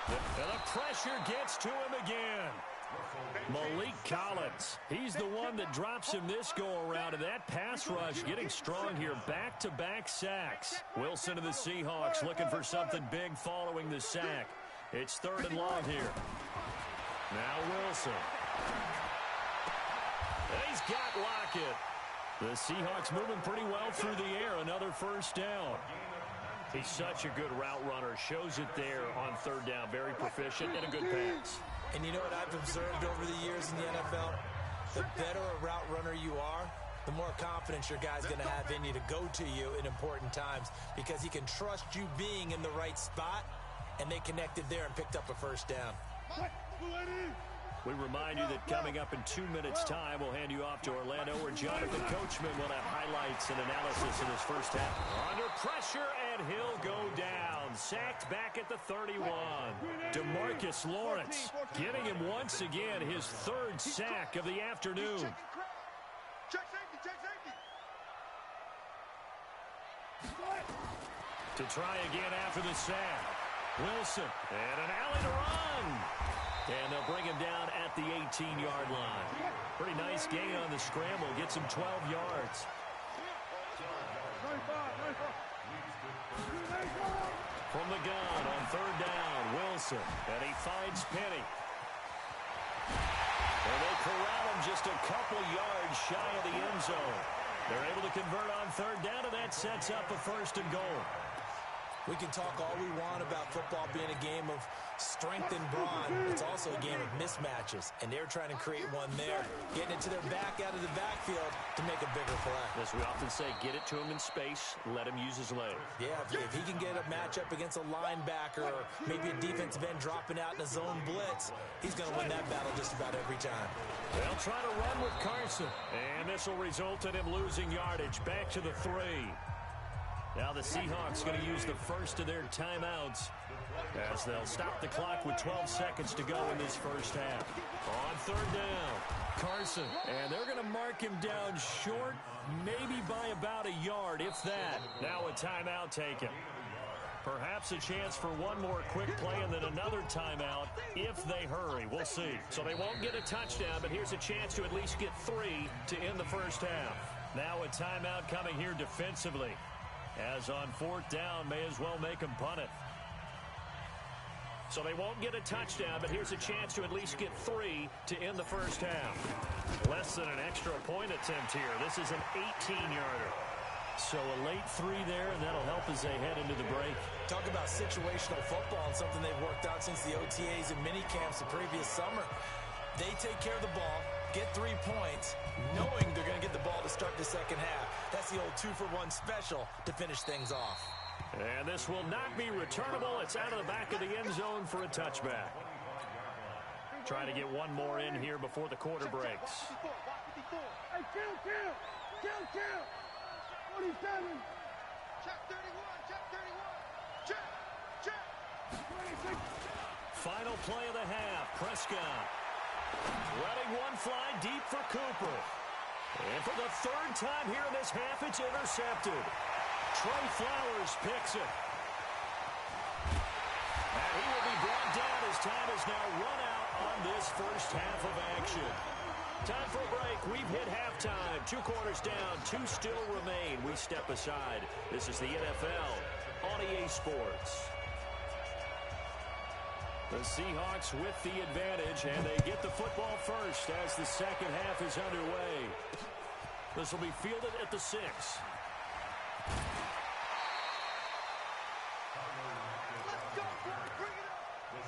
And the pressure gets to him again. Malik Collins. He's the one that drops him this go-around, and that pass rush getting strong here. Back-to-back sacks. Wilson of the Seahawks looking for something big following the sack. It's 3rd and long here. Now Wilson. He's got Lockett. The Seahawks moving pretty well through the air. Another first down. He's such a good route runner. Shows it there on 3rd down. Very proficient and a good pass. And you know what I've observed over the years in the NFL? The better a route runner you are, the more confidence your guy's going to have in you to go to you in important times because he can trust you being in the right spot, and they connected there and picked up a first down. We remind you that coming up in 2 minutes' time, we'll hand you off to Orlando, where Jonathan Coachman will have highlights and analysis in his first half. Under pressure, and he'll go down. Sacked back at the 31. DeMarcus Lawrence getting him once again his 3rd sack of the afternoon. Check safety, check safety. To try again after the sack. Wilson, and an alley to run. And they'll bring him down at the 18-yard line. Pretty nice gain on the scramble. Gets him 12 yards. From the gun on 3rd down, Wilson. And he finds Penny. And they corral him just a couple yards shy of the end zone. They're able to convert on 3rd down, and that sets up a 1st and goal. We can talk all we want about football being a game of strength and brawn. It's also a game of mismatches, and they're trying to create one there, getting it to their back out of the backfield to make a bigger play. As we often say, get it to him in space, let him use his legs. Yeah, if he can get a matchup against a linebacker or maybe a defensive end dropping out in a zone blitz, he's going to win that battle just about every time. They'll try to run with Carson, and this will result in him losing yardage back to the 3. Now the Seahawks going to use the first of their timeouts as they'll stop the clock with 12 seconds to go in this first half. On 3rd down, Carson. And they're going to mark him down short, maybe by about a yard, if that. Now a timeout taken. Perhaps a chance for one more quick play and then another timeout if they hurry. We'll see. So they won't get a touchdown, but here's a chance to at least get 3 to end the first half. Now a timeout coming here defensively. As on 4th down, may as well make him punt it. So they won't get a touchdown, but here's a chance to at least get 3 to end the first half. Less than an extra point attempt here. This is an 18-yarder. So a late 3 there, and that'll help as they head into the break. Talk about situational football and something they've worked out since the OTAs and mini camps the previous summer. They take care of the ball, get 3 points, knowing they're going to get the ball to start the second half. That's the old 2-for-1 special to finish things off. And this will not be returnable. It's out of the back of the end zone for a touchback. Trying to get one more in here before the quarter breaks. Hey, kill. 47. Check 31, check. Final play of the half. Prescott letting one fly deep for Cooper. And for the 3rd time here in this half, it's intercepted. Trey Flowers picks it. And he will be brought down as time has now run out on this first half of action. Time for a break. We've hit halftime. 2 quarters down. 2 still remain. We step aside. This is the NFL on EA Sports. The Seahawks with the advantage, and they get the football first as the second half is underway. This will be fielded at the 6. The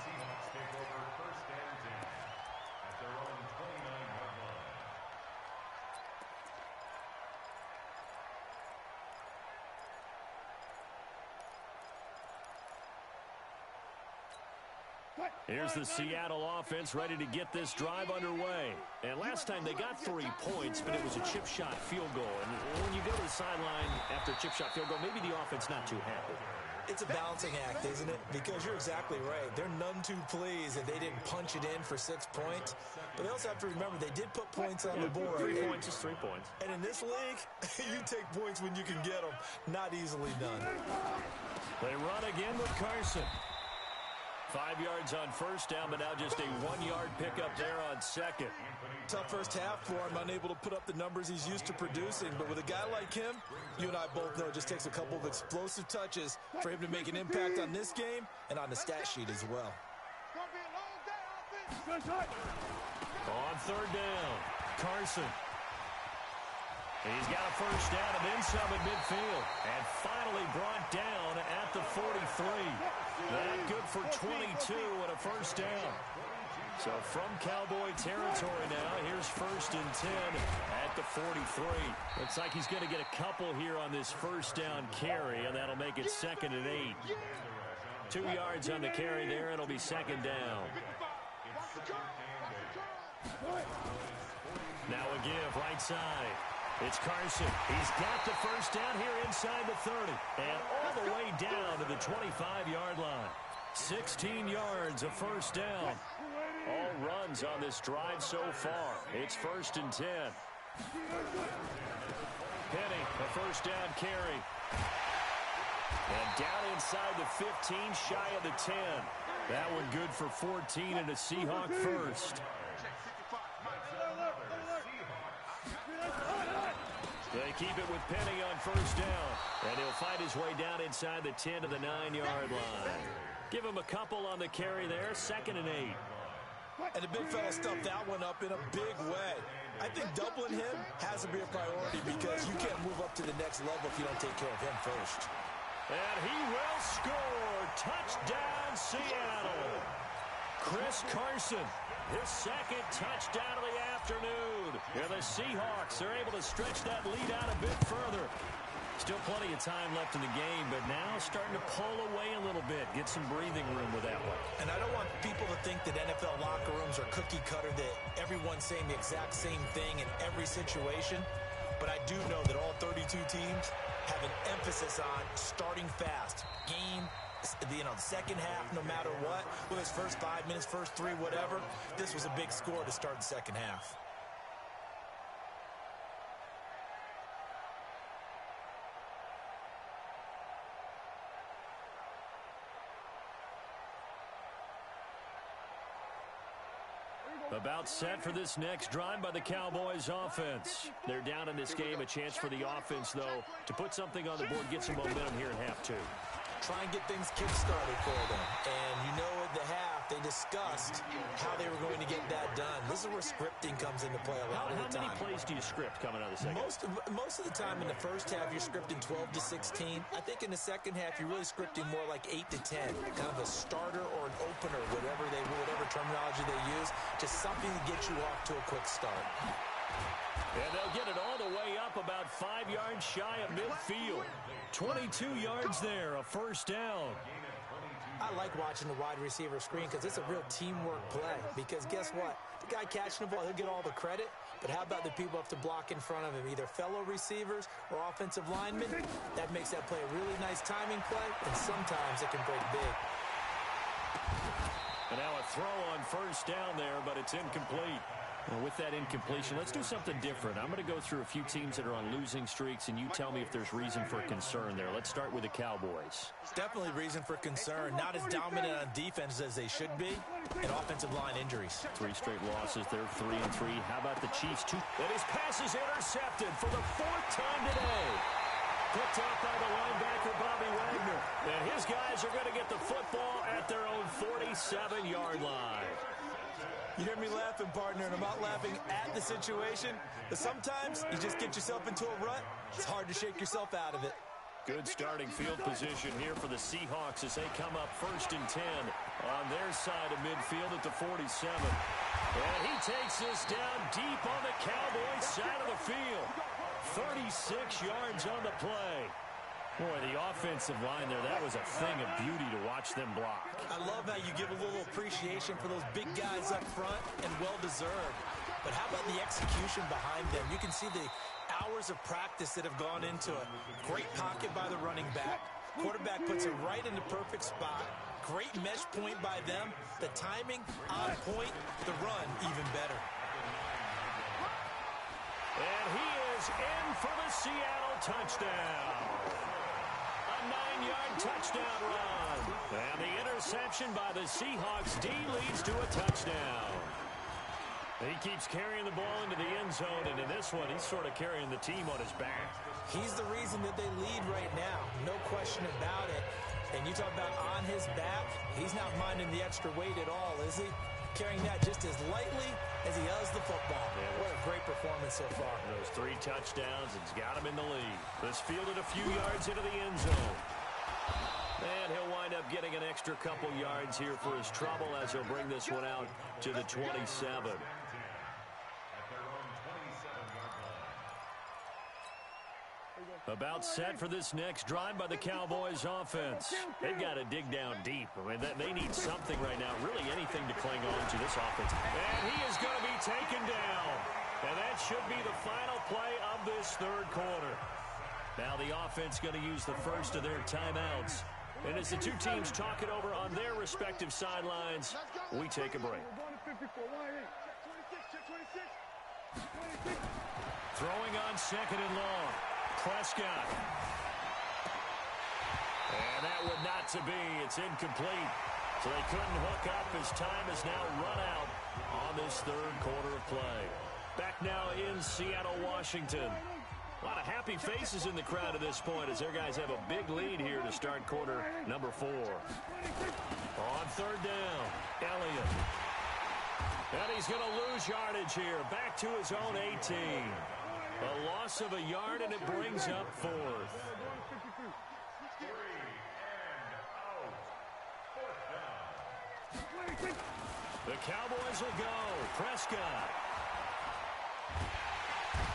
Seahawks take over 1st and 10 at their own 29-yard line. Here's the Seattle offense ready to get this drive underway. And last time they got 3 points, but it was a chip shot field goal. And when you go to the sideline after a chip shot field goal, maybe the offense not too happy. It's a balancing act, isn't it? Because you're exactly right. They're none too pleased that they didn't punch it in for 6 points. But they also have to remember they did put points on the board. 3 points is 3 points. And in this league, you take points when you can get them. Not easily done. They run again with Carson. 5 yards on first down, but now just a 1-yard pickup there on second. Tough first half for him, unable to put up the numbers he's used to producing. But with a guy like him, you and I both know it just takes a couple of explosive touches for him to make an impact on this game and on the stat sheet as well. On third down, Carson. He's got a first down and then some at midfield. And finally brought down at the 43. That good for 22 and a first down. So from Cowboy territory now, here's 1st and 10 at the 43. Looks like he's going to get a couple here on this first down carry, and that'll make it 2nd and 8. 2 yards on the carry there, and it'll be 2nd down. Now a give right side. It's Carson. He's got the first down here inside the 30. And all the way down to the 25-yard line. 16 yards of first down. All runs on this drive so far. It's 1st and 10. Penny, a first down carry. And down inside the 15, shy of the 10. That one good for 14 and a Seahawk first. They keep it with Penny on first down. And he'll find his way down inside the 10 to the 9-yard line. Give him a couple on the carry there. 2nd and 8. And the big fella stuffed that one up in a big way. I think doubling him has to be a priority because you can't move up to the next level if you don't take care of him first. And he will score. Touchdown, Seattle. Chris Carson, his 2nd touchdown of the afternoon. And the Seahawks are able to stretch that lead out a bit further. Still plenty of time left in the game, but now starting to pull away a little bit. Get some breathing room with that one. And I don't want people to think that NFL locker rooms are cookie cutter, that everyone's saying the exact same thing in every situation. But I do know that all 32 teams have an emphasis on starting fast. Game, the second half, no matter what. Whether it's first 5 minutes, first 3, whatever. This was a big score to start the second half. About set for this next drive by the Cowboys offense. They're down in this game. A chance for the offense, though, to put something on the board, get some momentum here in half 2. Try and get things kick-started for them. And you know at the half, they discussed how they were going to get that done. This is where scripting comes into play a lot of the time. How many plays do you script coming out of the second? Most of the time in the first half, you're scripting 12 to 16. I think in the second half, you're really scripting more like 8 to 10. Kind of a starter or an opener, whatever terminology they use. Just something to get you off to a quick start. And they'll get it all the way up about 5 yards shy of midfield. 22 yards there, a first down. I like watching the wide receiver screen because it's a real teamwork play. Because guess what? The guy catching the ball, he'll get all the credit. But how about the people have to block in front of him, either fellow receivers or offensive linemen? That makes that play a really nice timing play, and sometimes it can break big. And now a throw on first down there, but it's incomplete. Well, with that incompletion, let's do something different. I'm going to go through a few teams that are on losing streaks, and you tell me if there's reason for concern there. Let's start with the Cowboys. Definitely reason for concern. Not as dominant on defense as they should be, and offensive line injuries. 3 straight losses. They're 3-3. How about the Chiefs? And his pass is intercepted for the 4th time today. Picked up by the linebacker, Bobby Wagner. And his guys are going to get the football at their own 47-yard line. You hear me laughing, partner, and I'm not laughing at the situation, but sometimes you just get yourself into a rut. It's hard to shake yourself out of it. Good starting field position here for the Seahawks as they come up 1st and 10 on their side of midfield at the 47. And he takes this down deep on the Cowboys side of the field. 36 yards on the play. Boy, the offensive line there, that was a thing of beauty to watch them block. I love how you give a little appreciation for those big guys up front, and well-deserved. But how about the execution behind them? You can see the hours of practice that have gone into it. Great pocket by the running back. Quarterback puts it right in the perfect spot. Great mesh point by them. The timing on point. The run even better. And he is in for the Seattle touchdown. 9-yard touchdown run. And the interception by the Seahawks D leads to a touchdown. He keeps carrying the ball into the end zone, and in this one, he's sort of carrying the team on his back. He's the reason that they lead right now. No question about it. And you talk about on his back, he's not minding the extra weight at all, is he? Carrying that just as lightly as he does the football. Yeah, what a great performance so far. Those 3 touchdowns, it's got him in the lead. This fielded a few yards into the end zone. And he'll wind up getting an extra couple yards here for his trouble as he'll bring this one out to the 27. About set for this next drive by the Cowboys offense. They've got to dig down deep. I mean, they need something right now, really anything to cling on to this offense. And he is going to be taken down. And that should be the final play of this third quarter. Now the offense going to use the first of their timeouts. And as the two teams talk it over on their respective sidelines, we take a break. Throwing on second and long. Prescott. And that would not to be. It's incomplete. So they couldn't hook up. His time is now run out on this third quarter of play. Back now in Seattle, Washington. A lot of happy faces in the crowd at this point as their guys have a big lead here to start quarter number 4. On third down, Elliott. And he's going to lose yardage here. Back to his own 18. A loss of a yard, and it brings up 4th. The Cowboys will go. Prescott.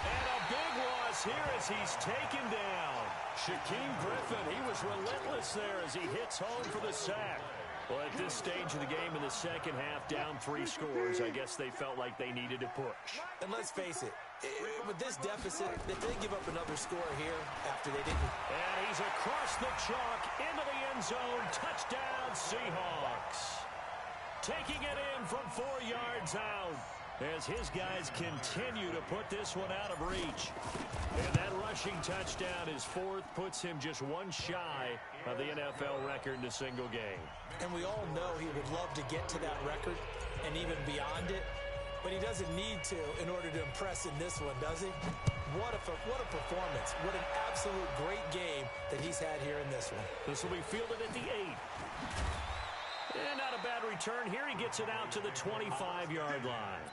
And a big loss here as he's taken down. Shaquem Griffin, he was relentless there as he hits home for the sack. Well, at this stage of the game in the second half, down 3 scores, I guess they felt like they needed to push. And let's face it, with this deficit, if they give up another score here after they didn't. And he's across the chalk into the end zone. Touchdown, Seahawks. Taking it in from 4 yards out as his guys continue to put this one out of reach. And that rushing touchdown is 4th, puts him just 1 shy of the NFL record in a single game. And we all know he would love to get to that record and even beyond it, but he doesn't need to in order to impress in this one, does he? What a performance. What an absolute great game that he's had here in this one. This will be fielded at the 8. And not a bad return. Here he gets it out to the 25-yard line.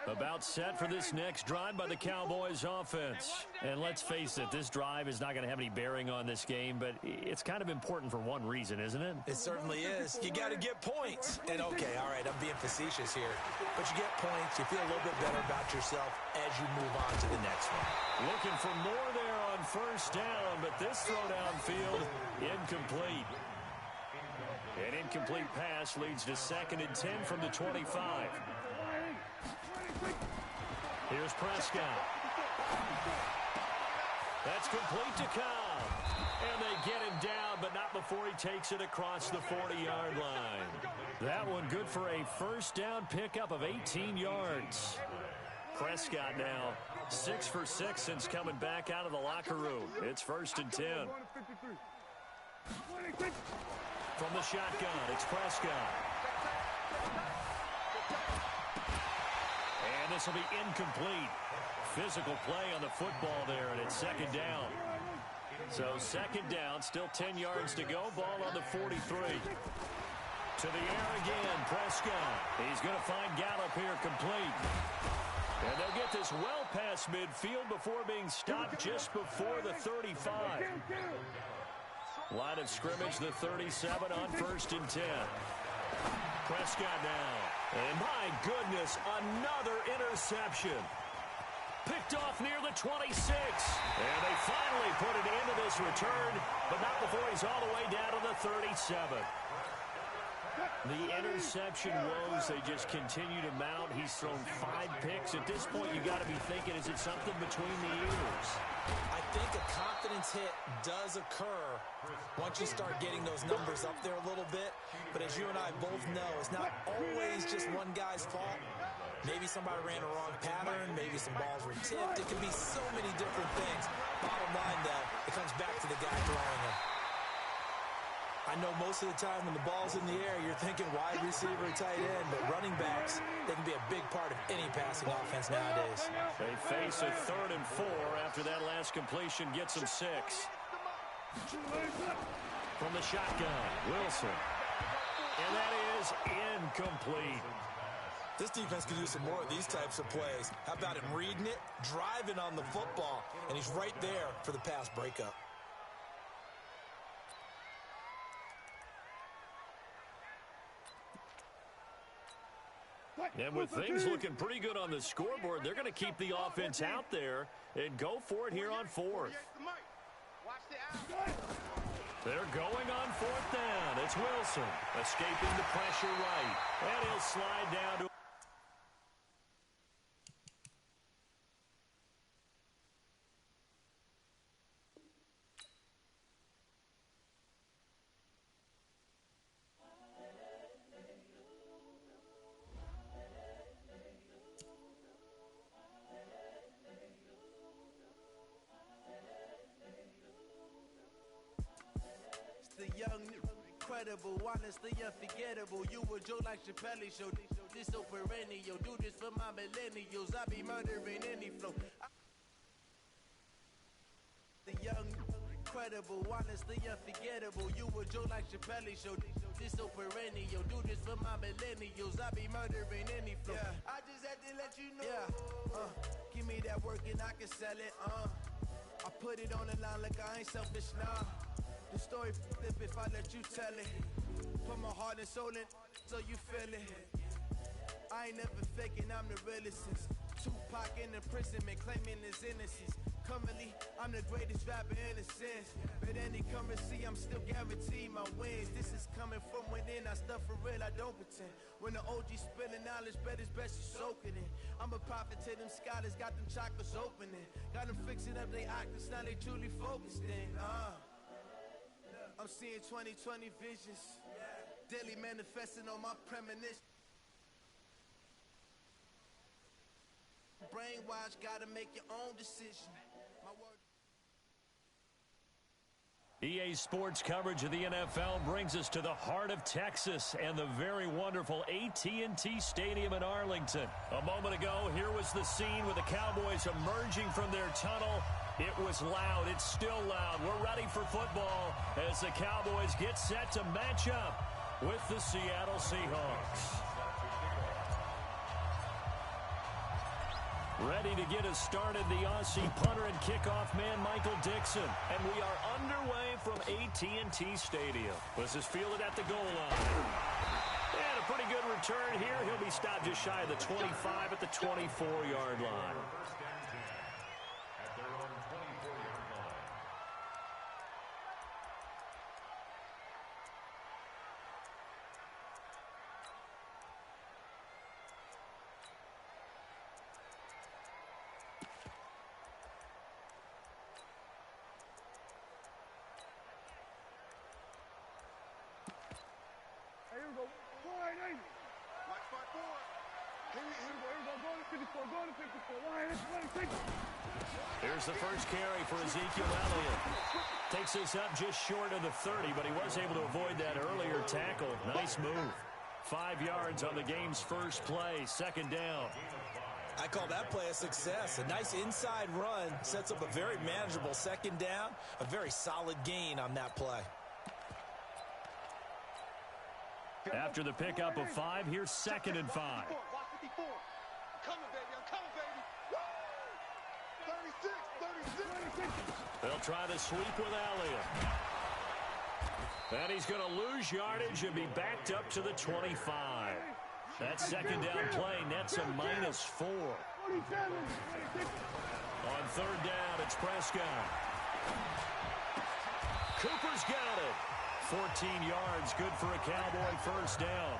About set for this next drive by the Cowboys offense. And let's face it, this drive is not going to have any bearing on this game, but it's kind of important for one reason, isn't it? It certainly is. You got to get points. And okay, all right, I'm being facetious here. But you get points, you feel a little bit better about yourself as you move on to the next one. Looking for more there on first down, but this throw downfield, incomplete. An incomplete pass leads to 2nd and 10 from the 25. Here's Prescott. That's complete to Cobb. And they get him down, but not before he takes it across the 40-yard line. That one good for a first down pickup of 18 yards. Prescott now 6 for 6 since coming back out of the locker room. It's 1st and 10. From the shotgun, it's Prescott. And this will be incomplete. Physical play on the football there, and it's 2nd down. So 2nd down, still 10 yards to go. Ball on the 43. To the air again, Prescott. He's going to find Gallup here complete. And they'll get this well past midfield before being stopped just before the 35. Line of scrimmage, the 37 on 1st and 10. Prescott now. And my goodness, another interception. Picked off near the 26. And they finally put it into this return, but not before he's all the way down to the 37. The interception woes, they just continue to mount. He's thrown 5 picks. At this point, you got to be thinking, is it something between the ears? I think a confidence hit does occur once you start getting those numbers up there a little bit. But as you and I both know, it's not always just one guy's fault. Maybe somebody ran a wrong pattern. Maybe some balls were tipped. It can be so many different things. Bottom line, though, it comes back to the guy throwing it. I know most of the time when the ball's in the air, you're thinking wide receiver, tight end, but running backs, they can be a big part of any passing offense nowadays. They face a 3rd and 4 after that last completion gets them 6. From the shotgun, Wilson. And that is incomplete. This defense could use some more of these types of plays. How about him reading it, driving on the football, and he's right there for the pass breakup. And with things looking pretty good on the scoreboard, they're going to keep the offense out there and go for it here on 4th. They're going on 4th down. It's Wilson escaping the pressure right. And he'll slide down to... The young, incredible, honestly unforgettable. You a Joe like Chappelle show. This so perennial. Do this for my millennials. I be murdering any flow. The young, incredible, honestly unforgettable. You a Joe like Chappelle show. This so perennial. Do this for my millennials. I be murdering any flow. Yeah. I just had to let you know. Yeah. Give me that work and I can sell it. I put it on the line like I ain't selfish, nah. The story flip if I let you tell it. Put my heart and soul in so you feel it. I ain't never faking, I'm the realest. Tupac in imprisonment, claiming his innocence. Currently, I'm the greatest rapper in a sense. But any currency, I'm still guaranteed my wins. This is coming from within, I stuff for real, I don't pretend. When the OG spilling knowledge, bet it's best you soak it in. I'm a prophet to them scholars, got them chakras opening. Got them fixing up they octaves, now they truly focused in. I'm seeing 2020 visions. Daily manifesting on my premonition. Brainwash, gotta make your own decision. My word. EA Sports coverage of the NFL brings us to the heart of Texas and the very wonderful AT&T Stadium in Arlington. A moment ago, here was the scene with the Cowboys emerging from their tunnel. It was loud. It's still loud. We're ready for football as the Cowboys get set to match up with the Seattle Seahawks. Ready to get us started, the Aussie punter and kickoff man, Michael Dixon. And we are underway from AT&T Stadium. This is fielded at the goal line. And a pretty good return here. He'll be stopped just shy of the 25 at the 24-yard line. Here we go. 480. Watch my board. Here we go. Go to 54. Go to 54. 180. Here's the first carry for Ezekiel Elliott. Takes us up just short of the 30, but he was able to avoid that earlier tackle. Nice move. 5 yards on the game's first play. 2nd down. I call that play a success. A nice inside run sets up a very manageable 2nd down. A very solid gain on that play. After the pickup of 5, here's 2nd and 5. Watch 54. I'm coming, baby. I'm coming, baby. Woo! 36. They'll try the sweep with Elliott. And he's going to lose yardage and be backed up to the 25. That 2nd down play nets a -4. On 3rd down, it's Prescott. Cooper's got it. 14 yards, good for a Cowboy 1st down.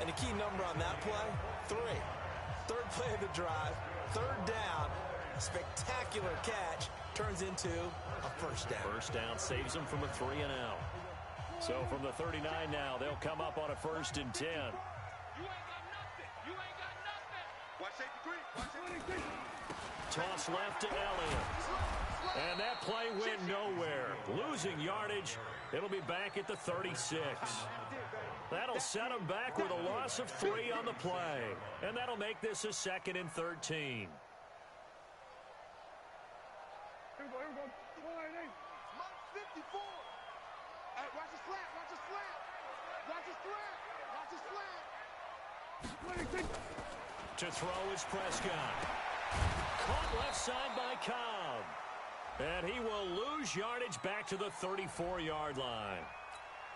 And a key number on that play, 3. 3rd play of the drive, 3rd down, a spectacular catch turns into a 1st down. 1st down saves them from a 3 and out. So from the 39 now, they'll come up on a 1st and 10. You ain't got nothing. You ain't got nothing. Toss left to Elliott. And that play went nowhere. Losing yardage. It'll be back at the 36. That'll set them back with a loss of 3 on the play. And that'll make this a 2nd and 13. Here we go. 54. Hey, watch his flat. To throw is Prescott. Caught left side by Cobb. And he will lose yardage back to the 34-yard line.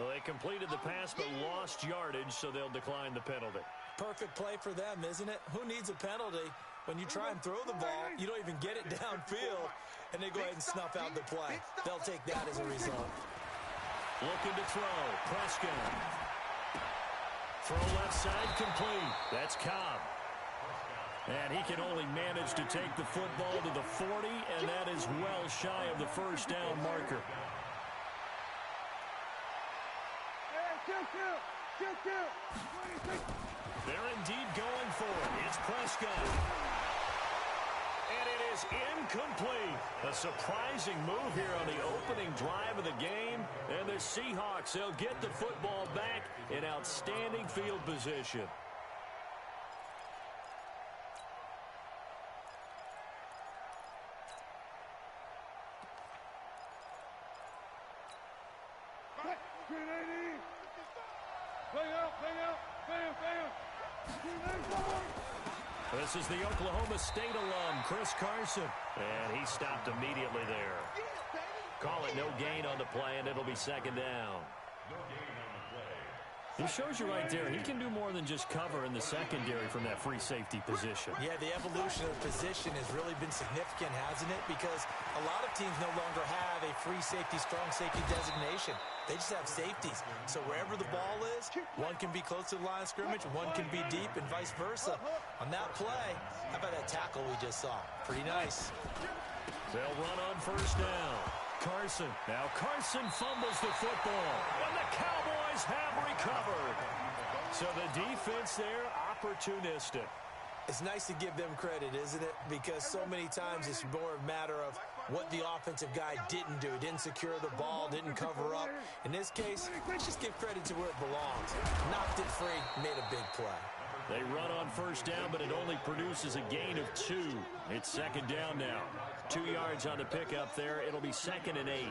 Well, they completed the pass but lost yardage, so they'll decline the penalty. Perfect play for them, isn't it? Who needs a penalty? When you try and throw the ball, you don't even get it downfield, and they go ahead and snuff out the play. They'll take that as a result. Looking to throw. Prescott. Throw left side complete. That's Cobb. And he can only manage to take the football to the 40, and that is well shy of the first down marker. They're indeed going for it. It's Prescott. And it is incomplete. A surprising move here on the opening drive of the game. And the Seahawks, they'll get the football back in outstanding field position. This is the Oklahoma State alum, Chris Carson. And he stopped immediately there. Call it no gain on the play, and it'll be 2nd down. He shows you right there, he can do more than just cover in the secondary from that free safety position. Yeah, the evolution of the position has really been significant, hasn't it? Because a lot of teams no longer have a free safety, strong safety designation. They just have safeties. So wherever the ball is, one can be close to the line of scrimmage, one can be deep, and vice versa. On that play, how about that tackle we just saw? Pretty nice. They'll run on 1st down. Carson. Now Carson fumbles the football. And the Cowboys have recovered. So the defense there, opportunistic. It's nice to give them credit, isn't it? Because so many times it's more a matter of what the offensive guy didn't do. Didn't secure the ball, didn't cover up. In this case, let's just give credit to where it belongs. Knocked it free, made a big play. They run on 1st down, but it only produces a gain of 2. It's 2nd down now. 2 yards on the pickup there. It'll be 2nd and 8.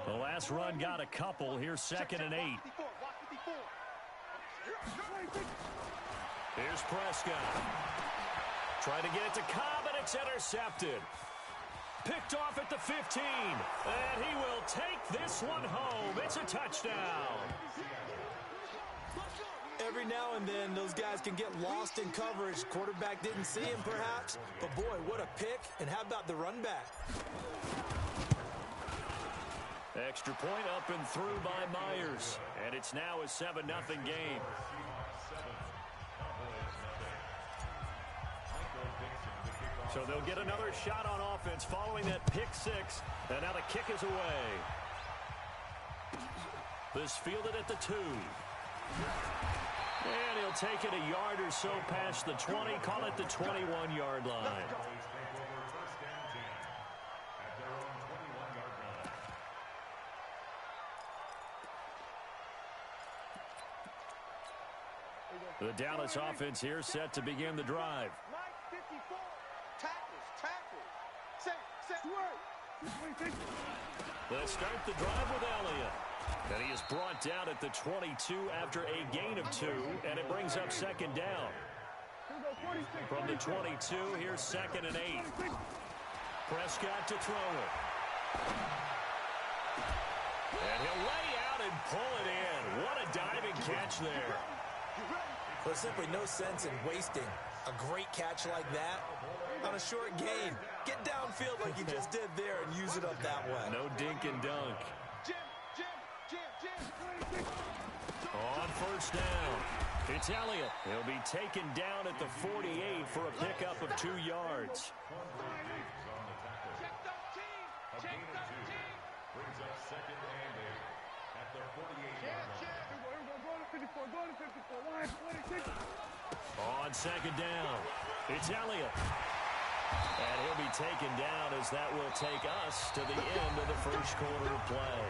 The last run got a couple. Here's 2nd and 8. Here's Prescott. Trying to get it to Cobb, and it's intercepted. Picked off at the 15. And he will take this one home. It's a touchdown. Every now and then, those guys can get lost in coverage. Quarterback didn't see him, perhaps. But, boy, what a pick. And how about the run back? Extra point up and through by Myers. And it's now a 7-0 game. So they'll get another shot on offense following that pick 6. And now the kick is away. This fielded at the 2. And he'll take it a yard or so past the 20. Call it the 21-yard line. The Dallas offense here set to begin the drive. Let's start the drive with Elliott. And he is brought down at the 22 after a gain of 2, and it brings up 2nd down. From the 22, here's 2nd and 8. Prescott to throw it. And he'll lay out and pull it in. What a diving catch there. There's simply no sense in wasting a great catch like that on a short gain. Get downfield like you just did there and use it up that way. No dink and dunk. On 1st down, it's Elliott. He'll be taken down at the 48 for a pickup of 2 yards. A gain of 2 brings up 2nd and 8 at the 48-yard line. 54, go to 54, line 26. On second down, it's Elliott. And he'll be taken down as that will take us to the end of the first quarter of play.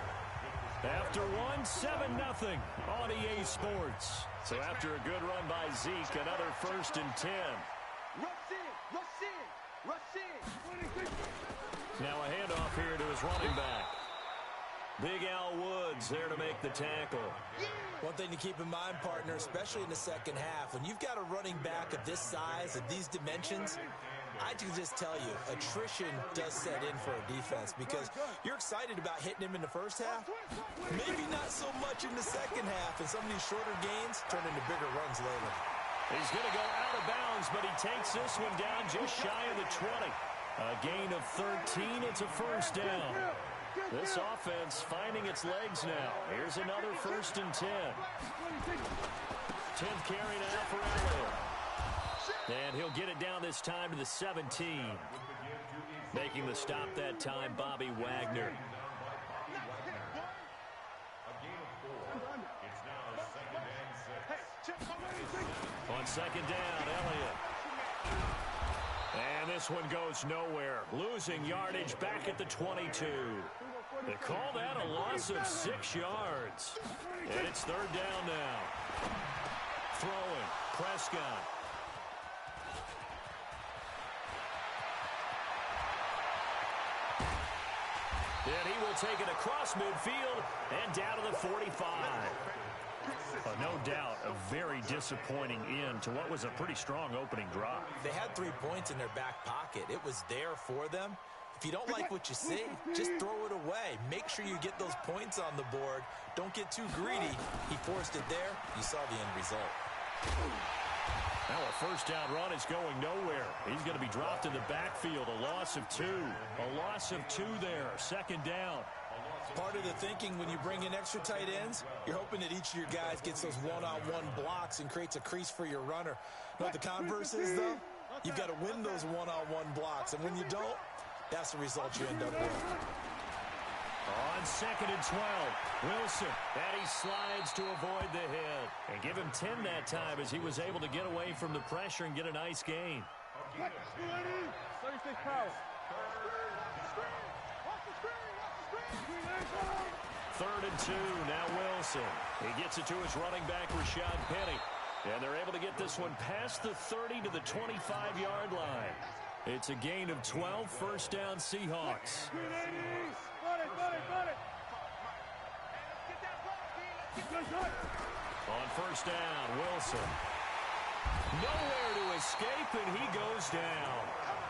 After one, 7-0 on EA Sports. So after a good run by Zeke, another 1st and 10. Rush in, rush in, rush in. 26. Now a handoff here to his running back. Big Al Woods there to make the tackle. One thing to keep in mind, partner, especially in the second half, when you've got a running back of this size, of these dimensions, I can just tell you, attrition does set in for a defense because you're excited about hitting him in the first half. Maybe not so much in the second half, and some of these shorter gains turn into bigger runs later. He's going to go out of bounds, but he takes this one down just shy of the 20. A gain of 13. It's a first down. This offense finding its legs now. Here's another 1st and 10. 10th carry now for Elliott. And he'll get it down this time to the 17. Making the stop that time, Bobby Wagner. On second down, Elliott. And this one goes nowhere. Losing yardage back at the 22. They call that a loss of 6 yards. And it's 3rd down now. Throwing, Prescott. And he will take it across midfield and down to the 45. No doubt a very disappointing end to what was a pretty strong opening drive. They had 3 points in their back pocket. It was there for them. If you don't like what you see, just throw it away. Make sure you get those points on the board. Don't get too greedy. He forced it there. You saw the end result. Now a first down run is going nowhere. He's going to be dropped in the backfield. A loss of 2. A loss of 2 there. 2nd down. Part of the thinking when you bring in extra tight ends, you're hoping that each of your guys gets those one-on-one blocks and creates a crease for your runner. You know what the converse is, though? You've got to win those one-on-one blocks, and when you don't, that's the result you end up with. On 2nd and 12, Wilson, and he slides to avoid the hit. And give him 10 that time as he was able to get away from the pressure and get a nice gain. 36 power. 3rd and 2, now Wilson. He gets it to his running back, Rashad Penny. And they're able to get this one past the 30 to the 25-yard line. It's a gain of 12, 1st down Seahawks. On 1st down, Wilson. Nowhere to escape, and he goes down.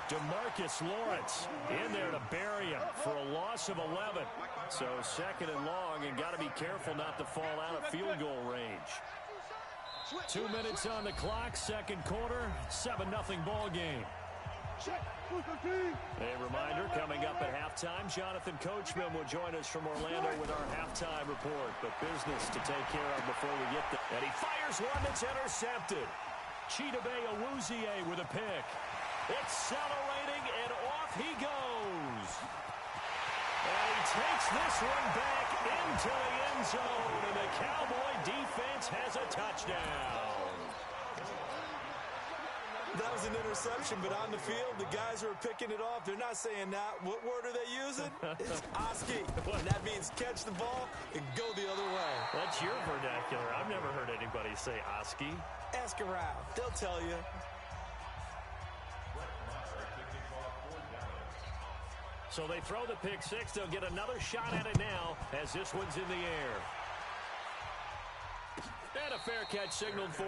DeMarcus Lawrence in there to bury him for a loss of 11. So 2nd and long, and got to be careful not to fall out of field goal range. 2 minutes on the clock, 2nd quarter, 7-0 ball game. A reminder, coming up at halftime, Jonathan Coachman will join us from Orlando with our halftime report. But business to take care of before we get there. And he fires one that's intercepted. Chidobe Awuzie with a pick. Accelerating, and off he goes. And he takes this one back into the end zone, and the Cowboy defense has a touchdown. That was an interception, but on the field, the guys who are picking it off, they're not saying that. What word are they using? It's Oski. And that means catch the ball and go the other way. That's your vernacular. I've never heard anybody say Oski. Ask around. They'll tell you. So they throw the pick six. They'll get another shot at it now as this one's in the air. And a fair catch signaled for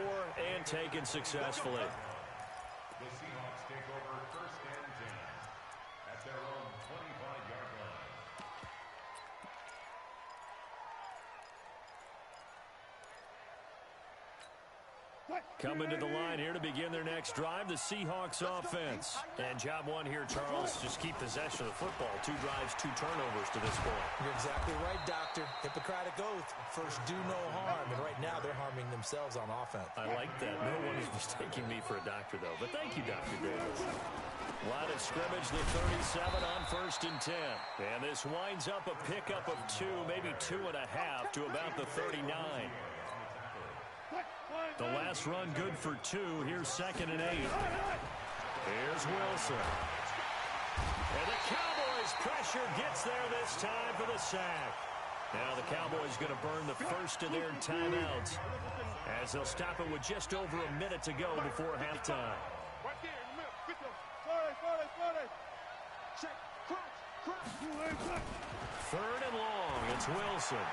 and taken successfully. The Seahawks take over 1st and 10 at their own 25-yard line. Coming to the line here to begin their next drive, the Seahawks offense. And job one here, Charles, just keep possession of the football. 2 drives, 2 turnovers to this point. You're exactly right, Doctor. Hippocratic oath. First, do no harm. And right now, they're harming themselves on offense. I like that. No one is mistaking me for a doctor, though. But thank you, Dr. Davis. Line of scrimmage, the 37 on 1st and 10. And this winds up a pickup of 2, maybe 2.5 to about the 39. The last run good for 2. Here's 2nd and 8. Here's Wilson. And the Cowboys' pressure gets there this time for the sack. Now the Cowboys going to burn the first of their timeouts as they'll stop it with just over a minute to go before halftime. Right there in the middle. Get them. Sorry. Check. Crouch. 3rd and long. It's Wilson.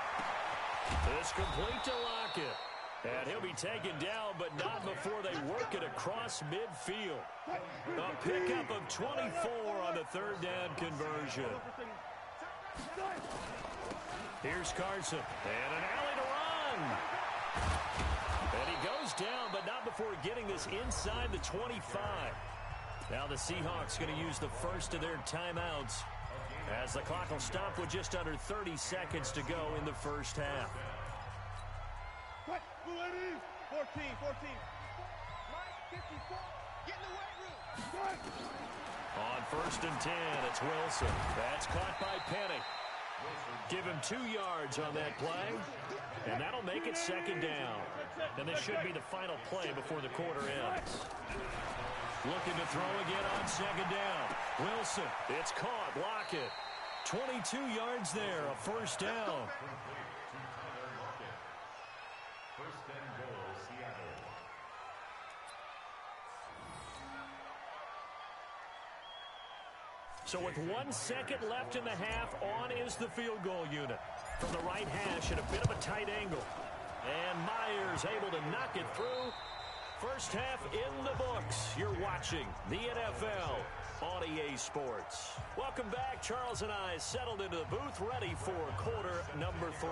It's complete to Lockett. And he'll be taken down, but not before they work it across midfield. A pickup of 24 on the 3rd down conversion. Here's Carson. And an alley to run. And he goes down, but not before getting this inside the 25. Now the Seahawks going to use the first of their timeouts as the clock will stop with just under 30 seconds to go in the first half. What? Blue ladies. 14. Mike, 54. Get in the weight room. On 1st and 10, it's Wilson. That's caught by Penny. Give him 2 yards on that play, and that'll make it 2nd down. And this should be the final play before the quarter ends. Looking to throw again on 2nd down. Wilson, it's caught. Lockett. 22 yards there, a 1st down. First and goal, Seattle. So with 1 second left in the half, on is the field goal unit. From the right hash at a bit of a tight angle. And Myers able to knock it through. First half in the books. You're watching the NFL on EA Sports. Welcome back. Charles and I settled into the booth, ready for quarter number 3.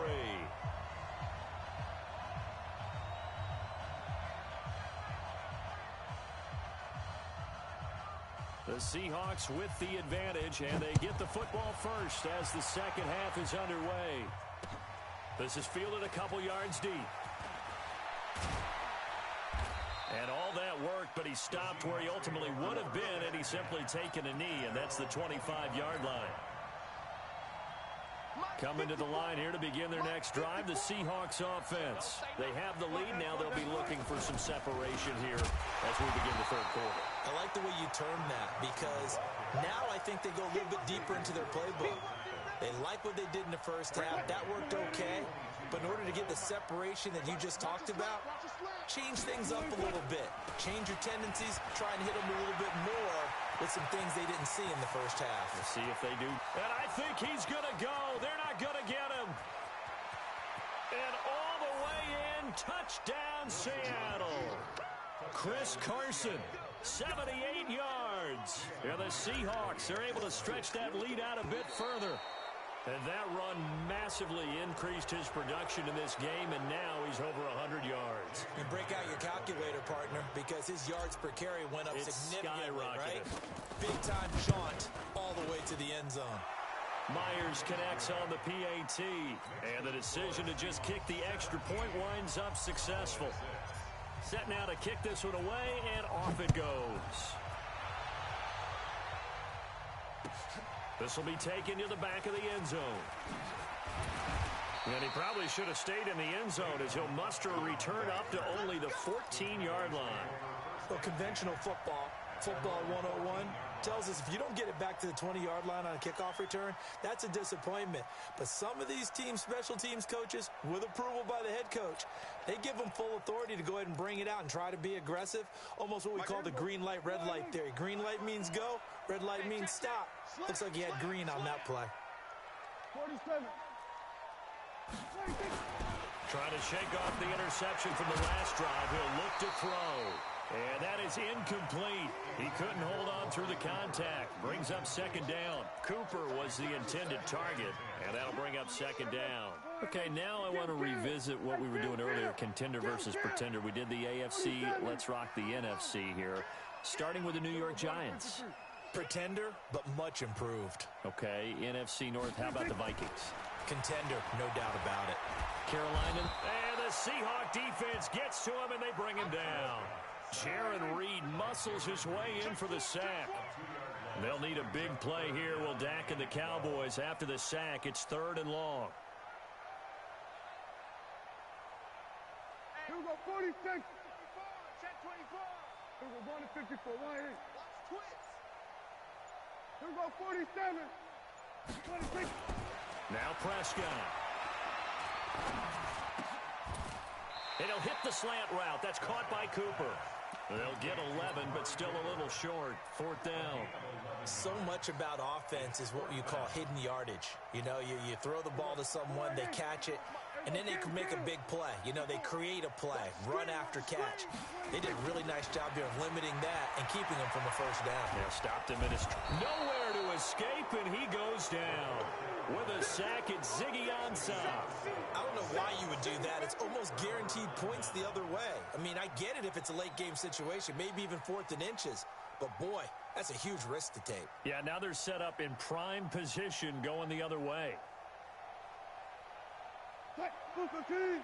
The Seahawks with the advantage, and they get the football first as the second half is underway. This is fielded a couple yards deep. And all that work, but he stopped where he ultimately would have been had he simply taken a knee, and that's the 25-yard line. Coming to the line here to begin their next drive, the Seahawks offense. They have the lead now. They'll be looking for some separation here as we begin the 3rd quarter. I like the way you term that because now I think they go a little bit deeper into their playbook. They like what they did in the first half. That worked okay. But in order to get the separation that you just talked about, change things up a little bit. Change your tendencies. Try and hit them a little bit more with some things they didn't see in the first half. We'll see if they do. And I think he's going to go. They're not going to get him. And all the way in, touchdown Seattle. Chris Carson, 78 yards. And the Seahawks are able to stretch that lead out a bit further. And that run massively increased his production in this game, and now he's over 100 yards. You break out your calculator, partner, because his yards per carry went up significantly, right? Big-time jaunt all the way to the end zone. Myers connects on the PAT, and the decision to just kick the extra point winds up successful. Set now to kick this one away, and off it goes. This will be taken to the back of the end zone. And he probably should have stayed in the end zone as he'll muster a return up to only the 14-yard line. Well, conventional football 101, tells us if you don't get it back to the 20-yard line on a kickoff return, that's a disappointment. But some of these teams, special teams coaches, with approval by the head coach, they give them full authority to go ahead and bring it out and try to be aggressive, almost what we call the green light, red light theory. Green light means go, red light means stop. Looks like he had green on that play. 47. Trying to shake off the interception from the last drive. He'll look to throw. And that is incomplete. He couldn't hold on through the contact. Brings up second down. Cooper was the intended target, and that'll bring up second down. Okay, now I want to revisit what we were doing earlier, contender versus pretender. We did the AFC. Let's rock the NFC here, starting with the New York Giants. Pretender, but much improved. Okay, NFC North, how about the Vikings? Contender, no doubt about it. Carolina, and the Seahawk defense gets to him, and they bring him down. Jaron Reed muscles his way in for the sack. They'll need a big play here. Will Dak and the Cowboys after the sack. It's third and long. Here we go, 40. 26. Check 24. Here we go, going to 54. Right here. Watch twist. Here we go, 47. 26. Now Prescott. And he'll hit the slant route. That's caught by Cooper. They'll get 11, but still a little short. 4th down. So much about offense is what you call hidden yardage. You know, you throw the ball to someone, they catch it, and then they can make a big play. You know, they create a play, run after catch. They did a really nice job there of limiting that and keeping them from a first down. Yeah, stopped him in his... Nowhere to escape, and he goes down. With a sack, it's Ziggy Ansah. I don't know why you would do that. It's almost guaranteed points the other way. I mean, I get it if it's a late game situation, maybe even 4th and inches. But, boy, that's a huge risk to take. Yeah, now they're set up in prime position going the other way. Check, Booker team.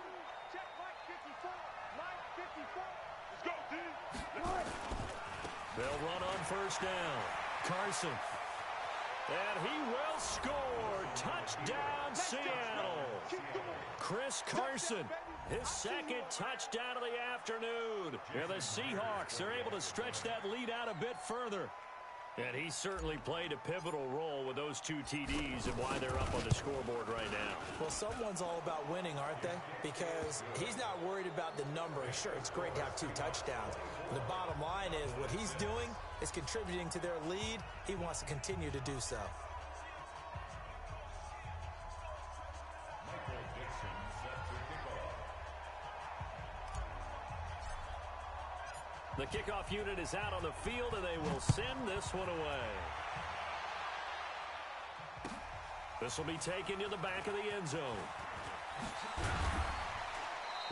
Check, Mike 54. Mike 54. Let's go, team. They'll run on first down. Carson. And he will score. Touchdown, Seattle. Chris Carson, his second touchdown of the afternoon. And the Seahawks are able to stretch that lead out a bit further. And he certainly played a pivotal role with those 2 TDs and why they're up on the scoreboard right now. Well, someone's all about winning, aren't they? Because he's not worried about the number. Sure, it's great to have 2 touchdowns. But the bottom line is what he's doing is contributing to their lead. He wants to continue to do so. The kickoff unit is out on the field, and they will send this one away. This will be taken to the back of the end zone.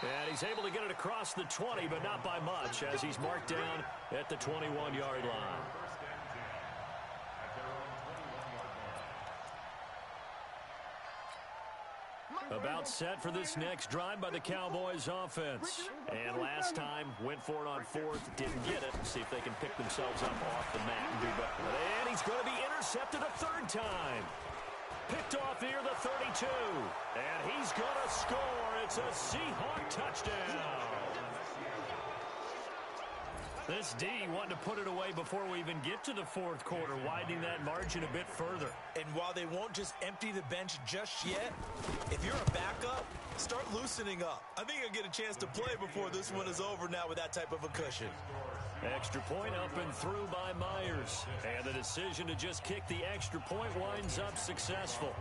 And he's able to get it across the 20, but not by much, as he's marked down at the 21-yard line. About set for this next drive by the Cowboys offense. And last time, went for it on 4th, didn't get it. See if they can pick themselves up off the mat and do better. And he's going to be intercepted a 3rd time. Picked off near the 32. And he's going to score. It's a Seahawk touchdown. This D wanting to put it away before we even get to the 4th quarter, widening that margin a bit further. And while they won't just empty the bench just yet, if you're a backup, start loosening up. I think you'll get a chance to play before this one is over now with that type of a cushion. Extra point up and through by Myers. And the decision to just kick the extra point winds up successful.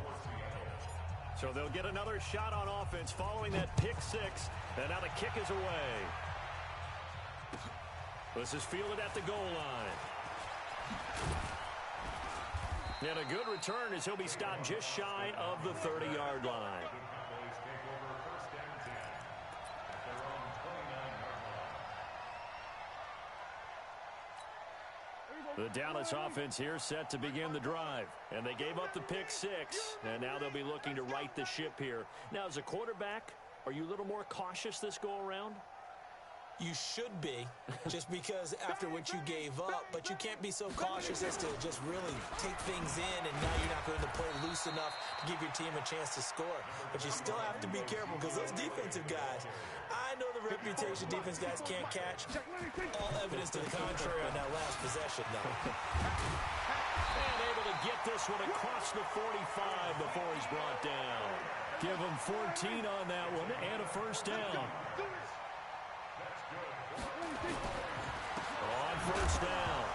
So they'll get another shot on offense following that pick 6. And now the kick is away. This is fielded at the goal line. And a good return as he'll be stopped just shy of the 30-yard line. The Dallas offense here set to begin the drive. And they gave up the pick 6. And now they'll be looking to right the ship here. Now, as a quarterback, are you a little more cautious this go-around? You should be, just because after what you gave up, but you can't be so cautious as to just really take things in, and now you're not going to play loose enough to give your team a chance to score. But you still have to be careful, because those defensive guys, I know the reputation defense guys can't catch. All evidence to the contrary on that last possession, though. And able to get this one across the 45 before he's brought down. Give him 14 on that one and a first down. On first down,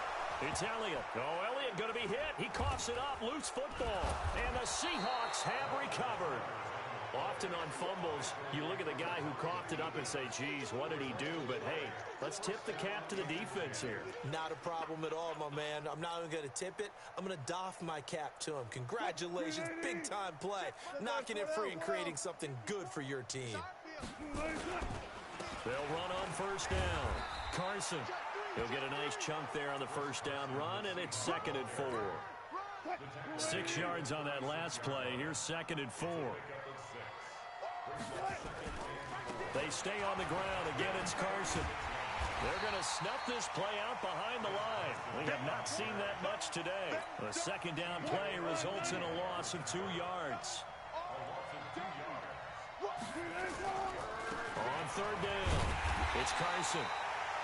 it's Elliott. Oh, Elliott going to be hit. He coughs it up. Loose football. And the Seahawks have recovered. Often on fumbles, you look at the guy who coughed it up and say, geez, what did he do? But, hey, let's tip the cap to the defense here. Not a problem at all, my man. I'm not even going to tip it. I'm going to doff my cap to him. Congratulations. Big-time play. Knocking it free and creating something good for your team. They'll run on first down. Carson, he'll get a nice chunk there on the first down run, and it's 2nd and 4. 6 yards on that last play. Here's 2nd and 4. They stay on the ground. Again, it's Carson. They're going to snuff this play out behind the line. We have not seen that much today. The 2nd down play results in a loss of 2 yards. On 3rd down, It's Carson.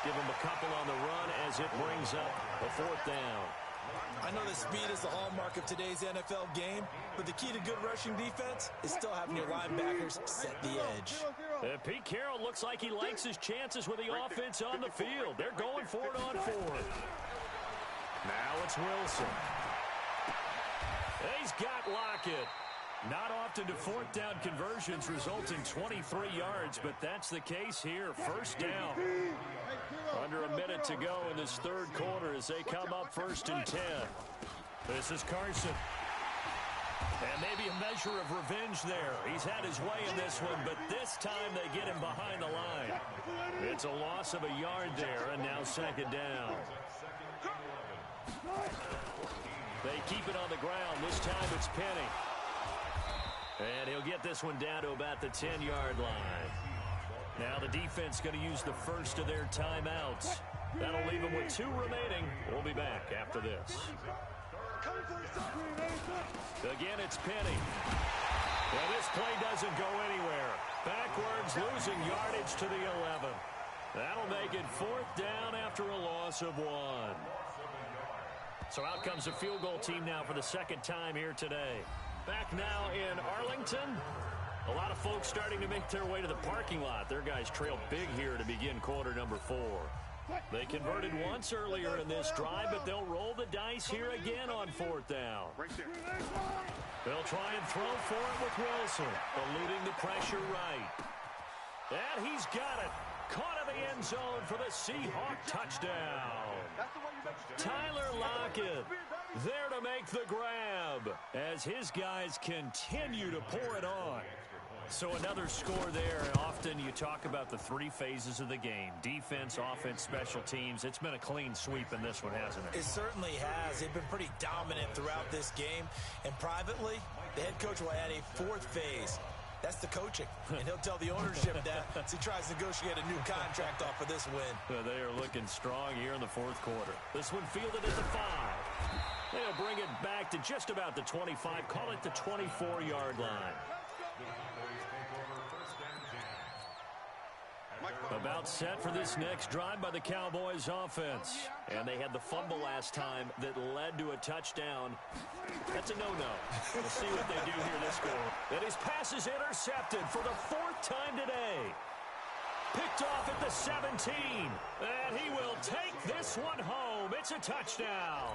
Give him a couple on the run as it brings up a fourth down. I know that speed is the hallmark of today's NFL game, but the key to good rushing defense is still having your linebackers set the edge. Pete Carroll looks like he likes his chances with the offense on the field. They're going for it on fourth. Now it's Wilson. He's got Lockett. Not often do fourth down conversions result in 23 yards, but that's the case here. First down. Under a minute to go in this third quarter as they come up 1st and 10. This is Carson. And maybe a measure of revenge there. He's had his way in this one, but this time they get him behind the line. It's a loss of a yard there, and now 2nd down. They keep it on the ground. This time it's Penny. And he'll get this one down to about the 10-yard line. Now the defense going to use the first of their timeouts. That'll leave them with 2 remaining. We'll be back after this. Again, it's Penny. And this play doesn't go anywhere. Backwards, losing yardage to the 11. That'll make it 4th down after a loss of 1. So out comes the field goal team now for the 2nd time here today. Back now in Arlington. A lot of folks starting to make their way to the parking lot. Their guys trailed big here to begin quarter number 4. They converted once earlier in this drive, but they'll roll the dice here again on 4th down. They'll try and throw for it with Wilson, eluding the pressure right. And he's got it. Caught in the end zone for the Seahawk touchdown. Tyler Lockett there to make the grab as his guys continue to pour it on. So another score there. Often you talk about the 3 phases of the game. Defense, offense, special teams. It's been a clean sweep in this one, hasn't it? It certainly has. They've been pretty dominant throughout this game. And privately, the head coach will add a 4th phase. That's the coaching. And he'll tell the ownership that as he tries to negotiate a new contract off of this win. They are looking strong here in the 4th quarter. This one fielded at the 5. They'll bring it back to just about the 25. Call it the 24-yard line. About set for this next drive by the Cowboys offense. And they had the fumble last time that led to a touchdown. That's a no-no. We'll see what they do here this go. And his pass is intercepted for the 4th time today. Picked off at the 17. And he will take this one home. It's a touchdown.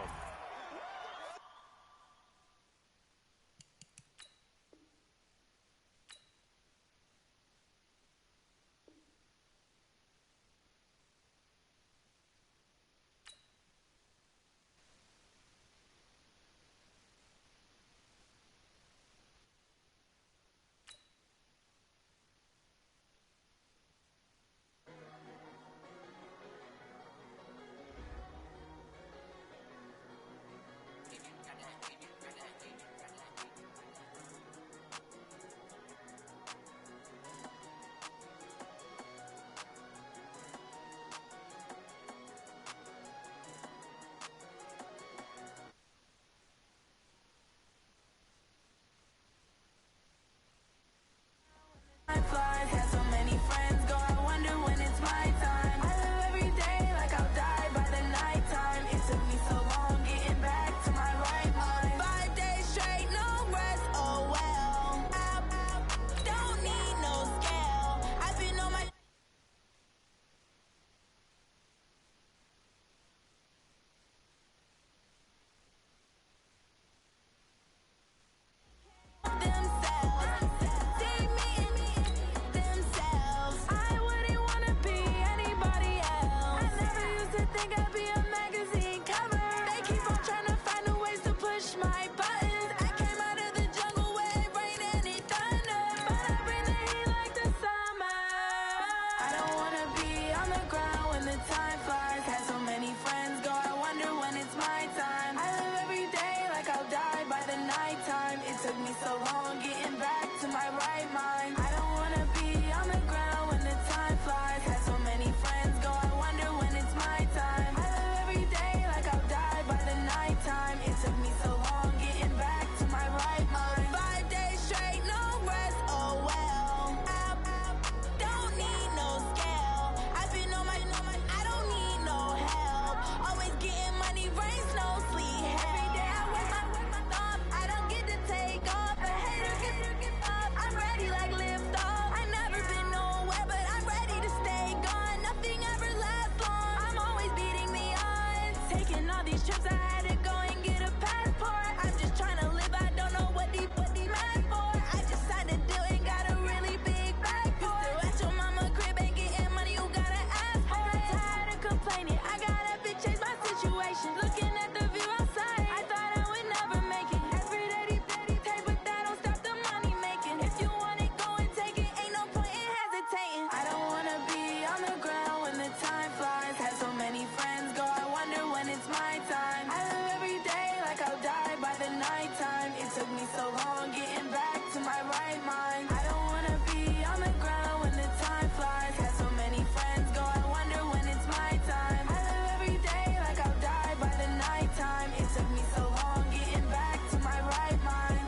these trips, I had to go and get a passport. I'm just trying to live, I don't know what these mad for. I just signed a deal and got a really big bag for it. Still at your mama crib ain't getting money, you gotta ask for it. I'm tired of complaining, I gotta change my situation. Looking at the view outside, I thought I would never make it. Every day they pay, but that don't stop the money making. If you want it, go and take it, ain't no point in hesitating. I don't wanna be on the ground when the time flies. Had so many friends go, I wonder when it's my time. I live every day like I'll die by the nighttime. It took me so long getting back to my right mind. I don't wanna be on the ground when the time flies. Had so many friends go, I wonder when it's my time. I live every day like I'll die by the nighttime. It took me so long getting back to my right mind.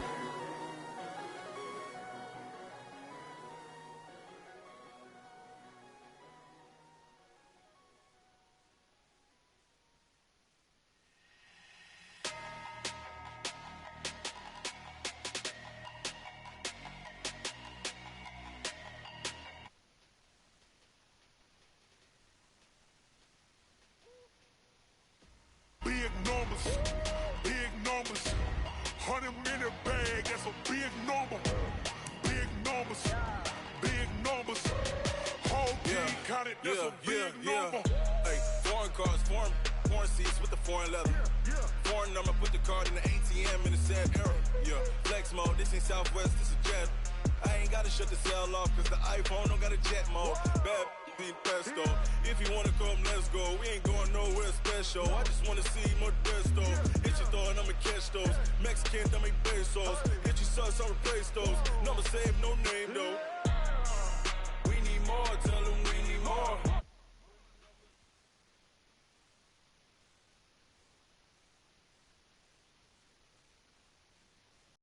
Big numbers, big numbers. 100-minute bag, that's a big number. Big numbers, big numbers. Whole team counted, that's a big number. Hey, foreign cars, foreign seats with the foreign leather. Foreign number, put the card in the ATM in a sad era. Yeah, flex mode, this ain't Southwest, this is jet. I ain't gotta shut the cell off, cause the iPhone don't got a jet mode. Bad be pesto. If you wanna come, let's go. We ain't going nowhere special. I just wanna see more desto. Hit your throw and I'ma catch those. Mexican, dame pesos. Hit your sus, I'll replace those. Number save, no name though. We need more, tell them